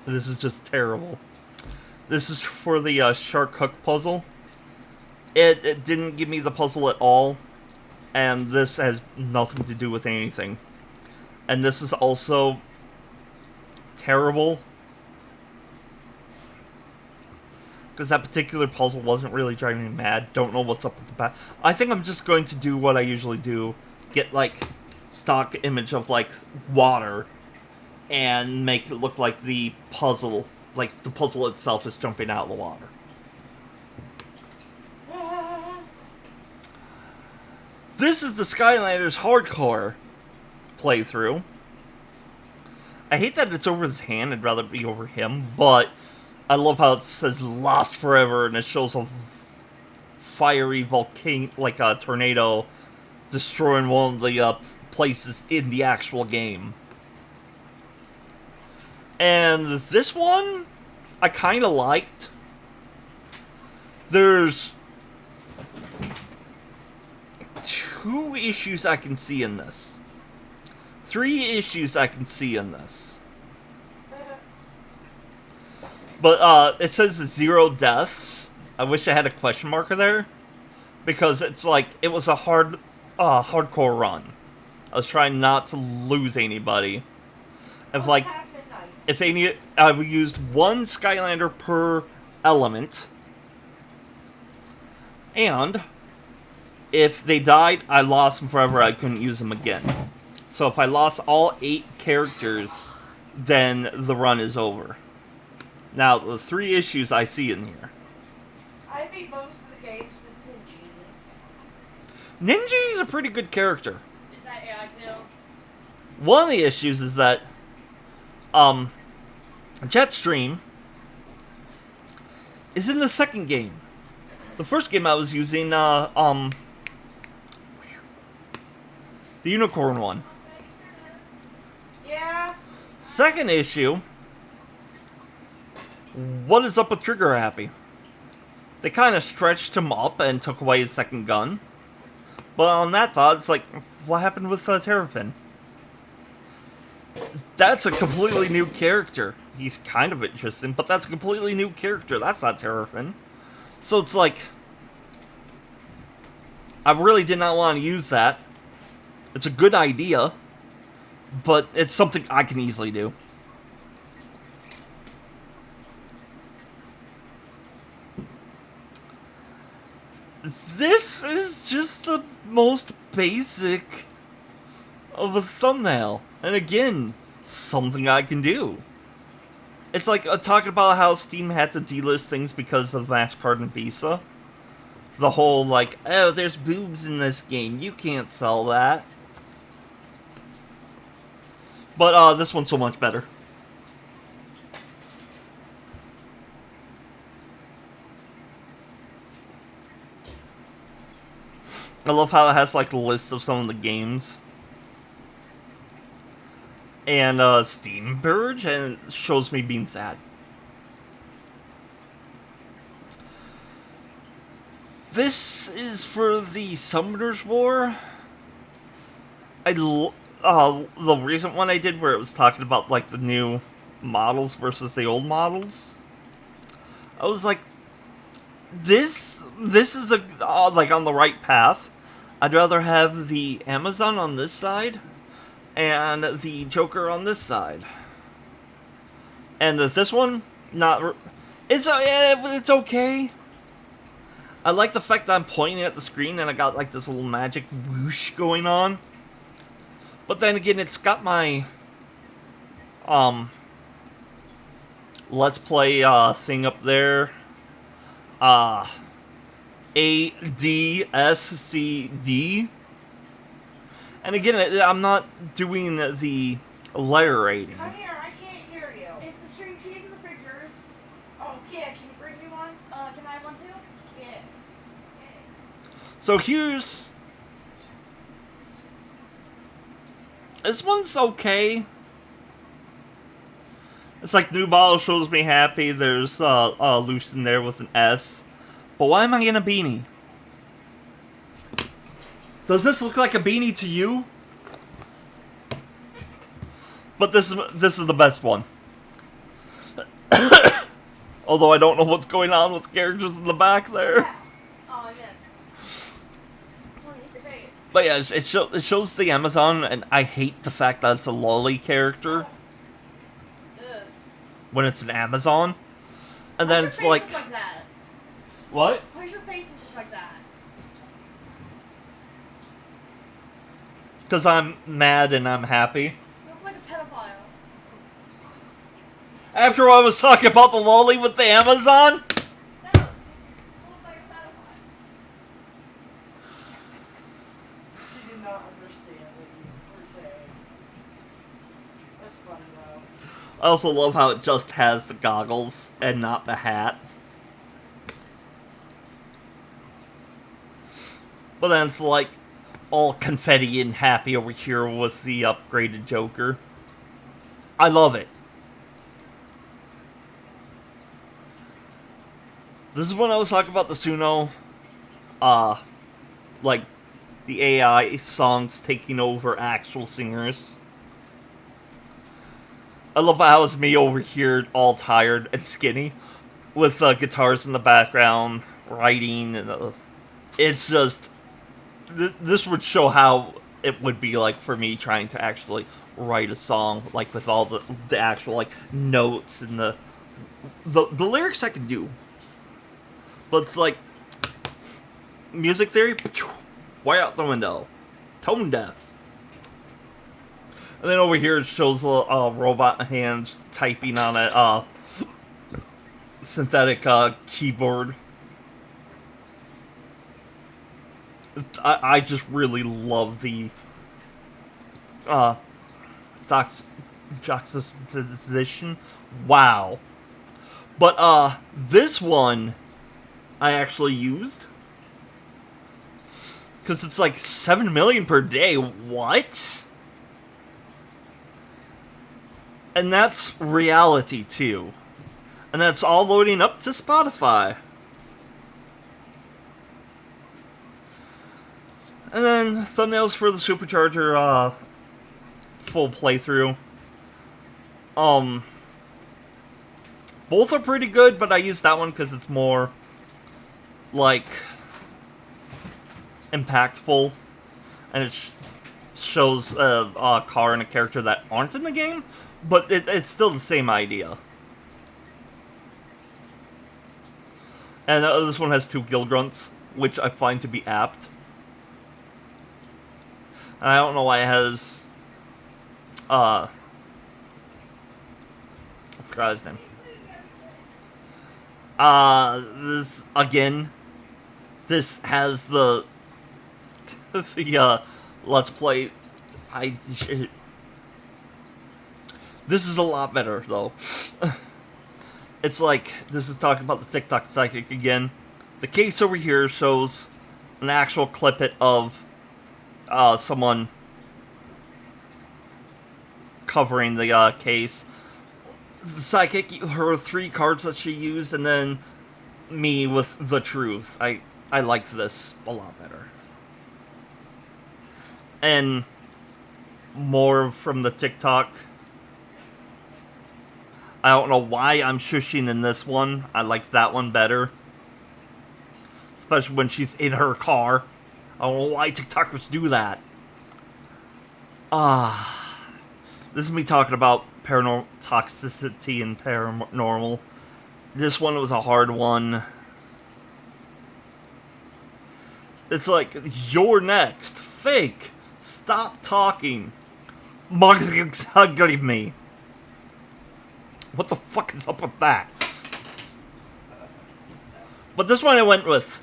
This is just terrible. This is for the shark hook puzzle. It didn't give me the puzzle at all. And this has nothing to do with anything. And this is also terrible. Because that particular puzzle wasn't really driving me mad. Don't know what's up with the back. I think I'm just going to do what I usually do. Get, like, stock image of, like, water. And make it look like the puzzle, like the puzzle itself is jumping out of the water. This is the Skylanders hardcore playthrough. I hate that it's over his hand, I'd rather it be over him, but I love how it says Lost Forever and it shows a fiery volcano, like a tornado, destroying one of the places in the actual game. And this one, I kind of liked. There's 2 issues I can see in this. 3 issues I can see in this. But it says 0 deaths. I wish I had a question marker there. Because it's like, it was a hardcore run. I was trying not to lose anybody. If I used 1 Skylander per element, and if they died, I lost them forever, I couldn't use them again. So if I lost all 8 characters, then the run is over. Now, the 3 issues I see in here. I beat most of the games with Ninjini. Ninji's a pretty good character. Is that AI too? One of the issues is that Jetstream is in the second game. The first game I was using, the unicorn one. Yeah. Second issue, what is up with Trigger Happy? They kind of stretched him up and took away his second gun. But on that thought, it's like, what happened with Terrapin? That's a completely new character. He's kind of interesting, but that's a completely new character. That's not Terrapin. So it's like, I really did not want to use that. It's a good idea, but it's something I can easily do. This is just the most basic of a thumbnail. And again, something I can do. It's like talking about how Steam had to delist things because of MasterCard and Visa. The whole, like, oh, there's boobs in this game, you can't sell that. But this one's so much better. I love how it has, like, lists of some of the games. And, Steam Purge, and it shows me being sad. This is for the Summoner's War. The recent one I did where it was talking about, like, the new models versus the old models. I was like, this is like on the right path. I'd rather have the Amazon on this side and the Joker on this side. And this one, it's okay. I like the fact that I'm pointing at the screen and I got like this little magic whoosh going on. But then again, it's got my Let's Play thing up there. ADSCD. And again, I'm not doing the letter rating. Come here, I can't hear you. Is the string cheese in the fridge yours? Oh, yeah, can you bring me one? Can I have one too? Yeah. So here's... This one's okay. It's like new bottle shows me happy. There's loose in there with an S. But why am I in a beanie? Does this look like a beanie to you? But this is the best one. Although I don't know what's going on with the characters in the back there. Yeah. Oh, I missed. Well, eat your face. But yeah, it shows the Amazon, and I hate the fact that it's a lolly character Ugh. when it's an Amazon. And then Why it's does your like... face look like that? What? Why does your face look like that? Because I'm mad and I'm happy. You look like a pedophile. After I was talking about the lolly with the Amazon? No, you look like a pedophile. She did not understand what you were saying. That's funny, though. I also love how it just has the goggles and not the hat. But then it's like all confetti and happy over here with the upgraded Joker. I love it. This is when I was talking about the Suno, like the AI songs taking over actual singers. I love how it's me over here all tired and skinny with guitars in the background, writing, and it's just... This would show how it would be like for me trying to actually write a song, like with all the actual like notes and the lyrics I can do. But it's like music theory, way out the window, tone deaf. And then over here it shows robot hands typing on a synthetic keyboard. I just really love the juxtaposition. Wow. But this one I actually used. Because it's like 7 million per day. What? And that's reality too. And that's all loading up to Spotify. And then thumbnails for the Supercharger full playthrough. Both are pretty good, but I use that one because it's more like impactful, and it shows a car and a character that aren't in the game, but it's still the same idea. And this one has 2 Gill Grunts, which I find to be apt. And I don't know why it has... I forgot his name. This, again, this has the Let's Play... This is a lot better, though. It's like, this is talking about the TikTok psychic again. The case over here shows an actual clip of someone covering the case. The psychic, her 3 cards that she used, and then me with the truth. I like this a lot better. And more from the TikTok. I don't know why I'm shushing in this one. I like that one better. Especially when she's in her car. I don't know why TikTokers do that. This is me talking about paranormal toxicity and paranormal. This one was a hard one. It's like, you're next. Fake. Stop talking. Mugging me. What the fuck is up with that? But this one I went with.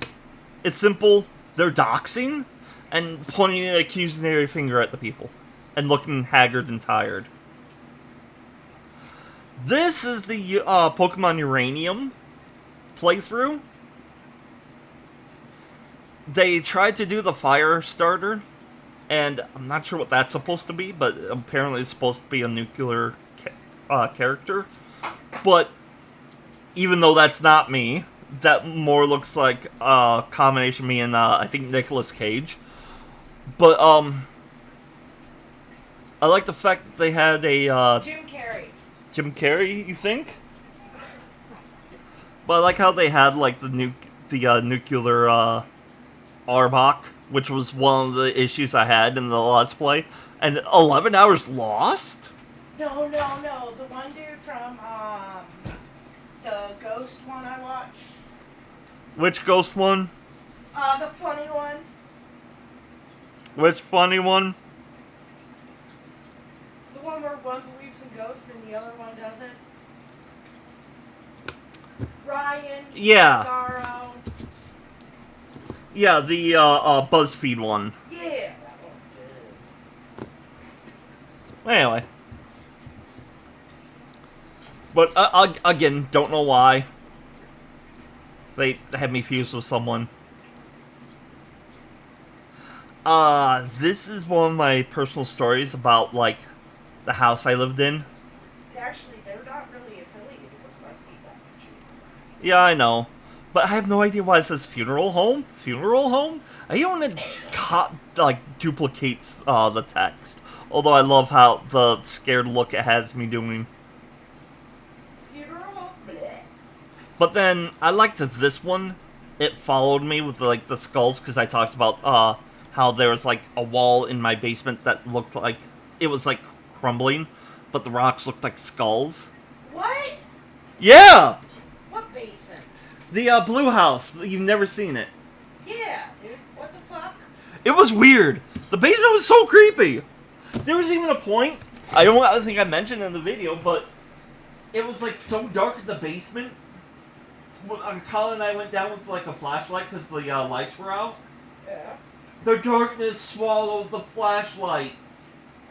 It's simple. They're doxing and pointing an accusatory finger at the people. And looking haggard and tired. This is the Pokemon Uranium playthrough. They tried to do the fire starter, and I'm not sure what that's supposed to be, but apparently it's supposed to be a nuclear character. But even though that's not me, that more looks like a combination of me and I think Nicolas Cage. But I like the fact that they had a Jim Carrey. Jim Carrey, you think? But I like how they had like the nuclear Arbok, which was one of the issues I had in the Let's Play. And 11 hours lost? No. The one dude from the Ghost one I watched. Which ghost one? The funny one. Which funny one? The one where one believes in ghosts and the other one doesn't. Ryan. Yeah. Garo. Yeah, the BuzzFeed one. Yeah, that one's good. Anyway. But again, don't know why. They had me fused with someone. This is one of my personal stories about, like, the house I lived in. Actually, they're not really affiliated with BuzzFeed that much. Yeah, I know. But I have no idea why it says funeral home. Funeral home? I don't want to, duplicates the text. Although I love how the scared look it has me doing. Funeral home? Bleh. But then, I liked this one. It followed me with, like, the skulls, because I talked about, how there was, like, a wall in my basement that looked like it was, like, crumbling, but the rocks looked like skulls. What? Yeah! What basement? The, blue house. You've never seen it. Yeah, dude. What the fuck? It was weird. The basement was so creepy. There was even a point, I don't think I mentioned in the video, but it was, like, so dark in the basement. Colin and I went down with, like, a flashlight because the lights were out. Yeah. The darkness swallowed the flashlight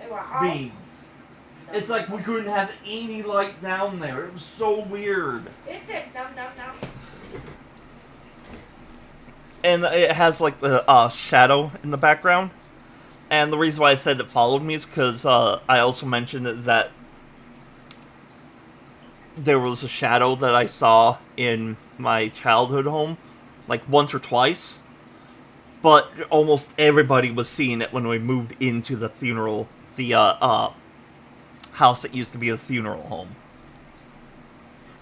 They were out. beams. It's like we couldn't have any light down there. It was so weird. It said num num num. And it has like the shadow in the background. And the reason why I said it followed me is because I also mentioned that there was a shadow that I saw in my childhood home, like once or twice. But almost everybody was seeing it when we moved into the house that used to be a funeral home.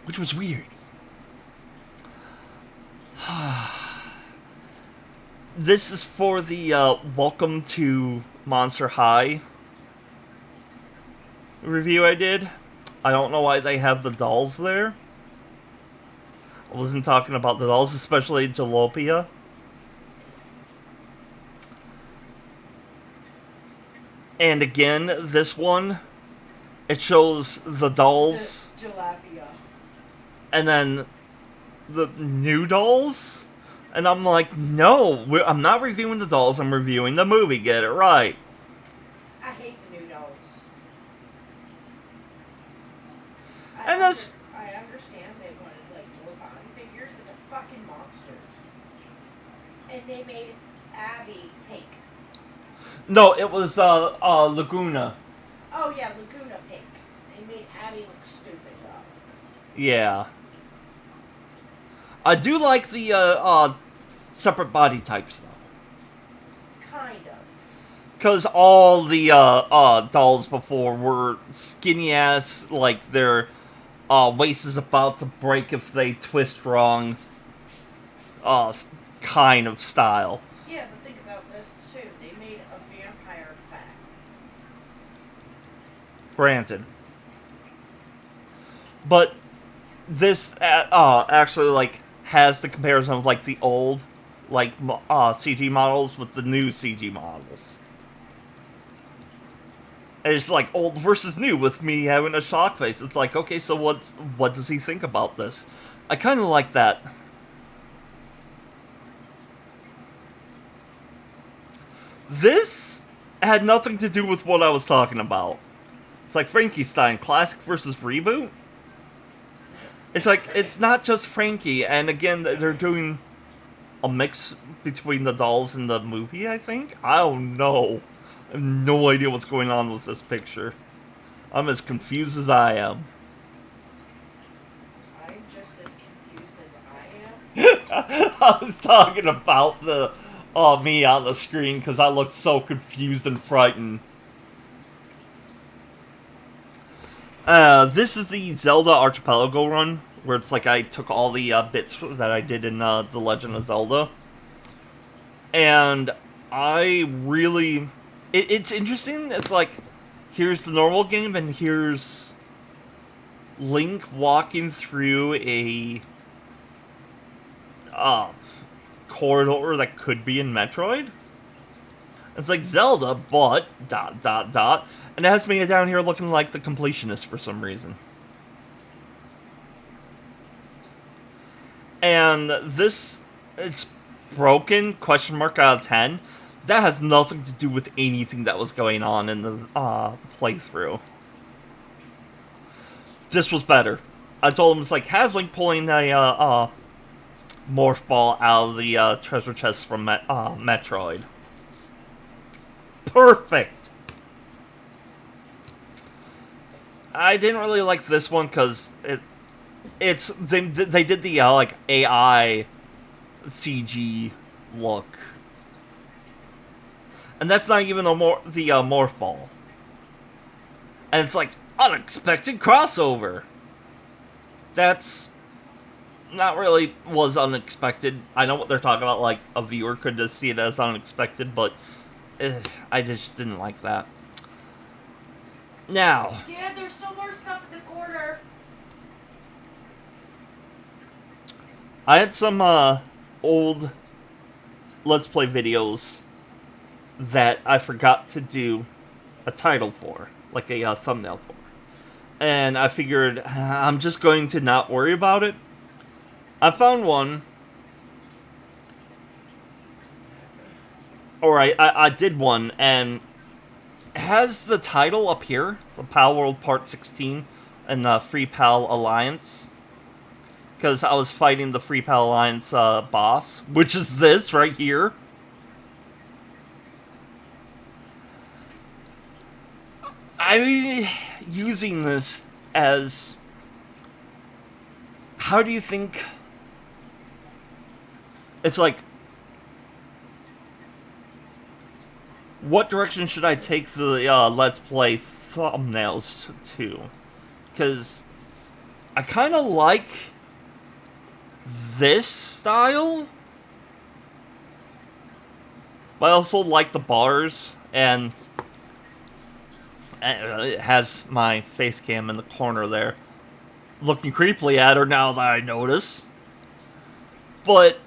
Which was weird. This is for the Welcome to Monster High review I did. I don't know why they have the dolls there. I wasn't talking about the dolls, especially Jalopia. And again, this one, it shows the dolls, Jalapia. and then the new dolls. And I'm like, no, I'm not reviewing the dolls, I'm reviewing the movie, get it right. I hate the new dolls. And that's... I understand they wanted like more body figures, but they're fucking monsters. And they made Abby pink. No, it was Laguna. Oh yeah, Laguna pink. They made Abby look stupid though. Yeah. I do like the separate body types though. Kind of. Because all the dolls before were skinny ass, like their waist is about to break if they twist wrong, kind of style. Yeah, but think about this too. They made a vampire fat. Granted. But this actually like has the comparison of like the old like CG models with the new CG models. And it's like old versus new with me having a shock face. It's like, okay, so what does he think about this? I kind of like that. This had nothing to do with what I was talking about. It's like Frankenstein, classic versus reboot. It's like, it's not just Frankie, and again, they're doing a mix between the dolls and the movie, I think? I don't know. I have no idea what's going on with this picture. I'm as confused as I am. I'm just as confused as I am. I was talking about the me on the screen because I looked so confused and frightened. This is the Zelda Archipelago run, where it's like I took all the bits that I did in The Legend of Zelda. And I really... It's interesting. It's like, here's the normal game, and here's Link walking through a corridor that could be in Metroid. It's like Zelda, but ... And it has me down here looking like the completionist for some reason. And this, it's broken, question mark out of 10. That has nothing to do with anything that was going on in the playthrough. This was better. I told him, it's like, have Link pulling a morph ball out of the treasure chest from Metroid. Perfect! I didn't really like this one because they did the like AI CG look, and that's not even the morph ball, and it's like unexpected crossover. That's not really was unexpected. I know what they're talking about. Like a viewer could just see it as unexpected, but I just didn't like that. Now, Dad, there's still more stuff in the corner. I had some old Let's Play videos that I forgot to do a title for, like a thumbnail for. And I figured, I'm just going to not worry about it. I found one, or I did one, and it has the title up here, the Pal World Part 16, and Free Pal Alliance. Because I was fighting the Free Pal Alliance boss, which is this right here. I'm using this as... How do you think... It's like... What direction should I take the Let's Play thumbnails to? Because I kind of like this style, but I also like the bars, and it has my face cam in the corner there, looking creepily at her now that I notice. But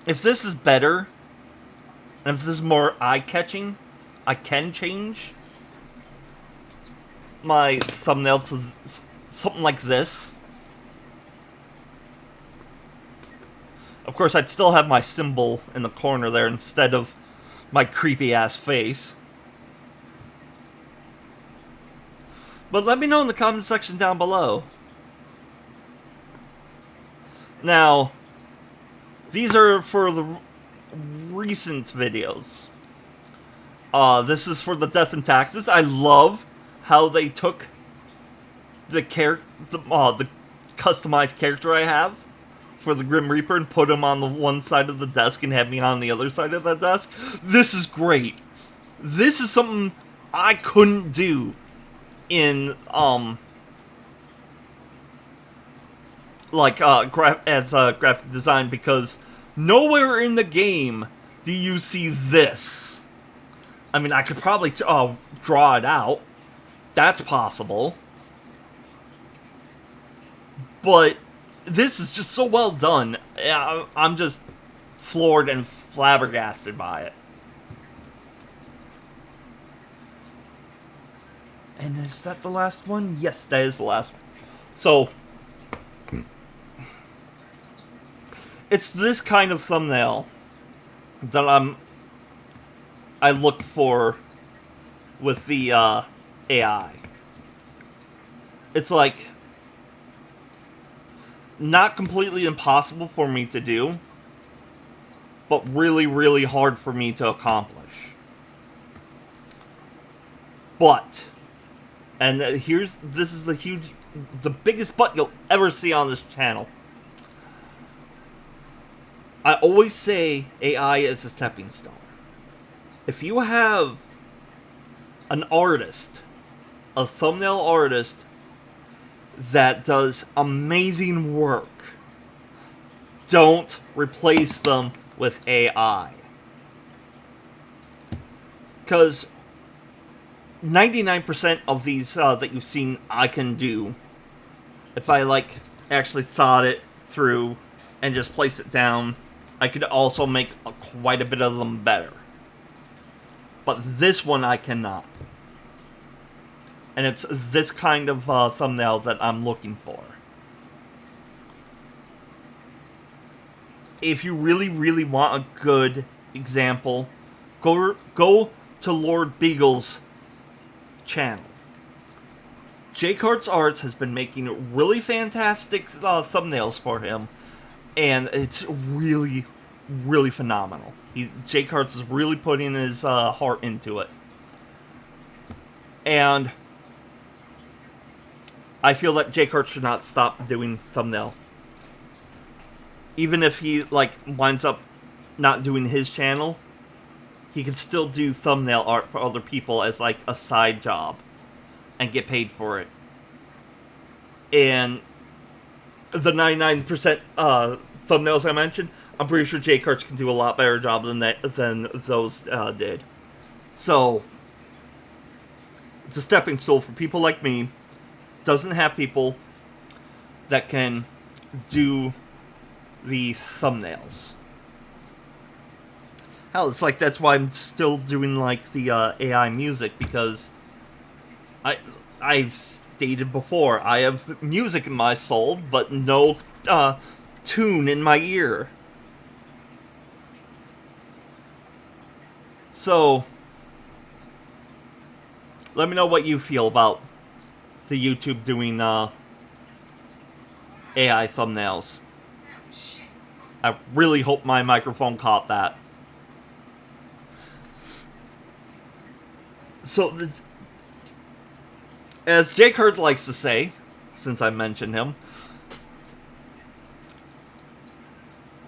if this is better, and if this is more eye-catching, I can change my thumbnail to something like this. Of course, I'd still have my symbol in the corner there instead of my creepy-ass face. But let me know in the comment section down below. Now, these are for the recent videos. This is for the Death and Taxes. I love how they took the customized character I have for the Grim Reaper and put him on the one side of the desk and had me on the other side of the desk. This is great. This is something I couldn't do in graphic design, because nowhere in the game do you see this. I mean, I could probably draw it out. That's possible. But this is just so well done. I'm just floored and flabbergasted by it. And is that the last one? Yes, that is the last one. So, it's this kind of thumbnail that I look for with the AI. It's like not completely impossible for me to do, but really, really hard for me to accomplish. But, and this is the biggest but you'll ever see on this channel. I always say AI is a stepping stone. If you have an artist, a thumbnail artist, that does amazing work, don't replace them with AI. Because 99% of these that you've seen I can do, if I actually thought it through and just place it down, I could also make quite a bit of them better. But this one I cannot. And it's this kind of thumbnail that I'm looking for. If you really, really want a good example, go to Lord Beagle's channel. J-Cart's Arts has been making really fantastic thumbnails for him, and it's really, really phenomenal. J-Cart's is really putting his heart into it. And I feel that J-Cart should not stop doing thumbnail. Even if he winds up not doing his channel, he can still do thumbnail art for other people as a side job and get paid for it. And the 99% thumbnails I mentioned, I'm pretty sure J-Cart can do a lot better job than those did. So it's a stepping stool for people like me. Doesn't have people that can do the thumbnails. Hell, it's that's why I'm still doing the AI music, because I've stated before, I have music in my soul, but no tune in my ear. So let me know what you feel about the YouTube doing AI thumbnails. I really hope my microphone caught that. So, as J-Cart likes to say, since I mentioned him,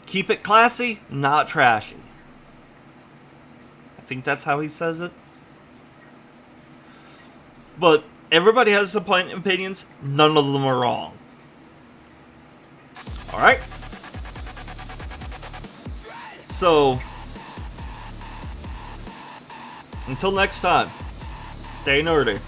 keep it classy, not trashy. I think that's how he says it. But everybody has some opinions. None of them are wrong. Alright? So, until next time, stay nerdy.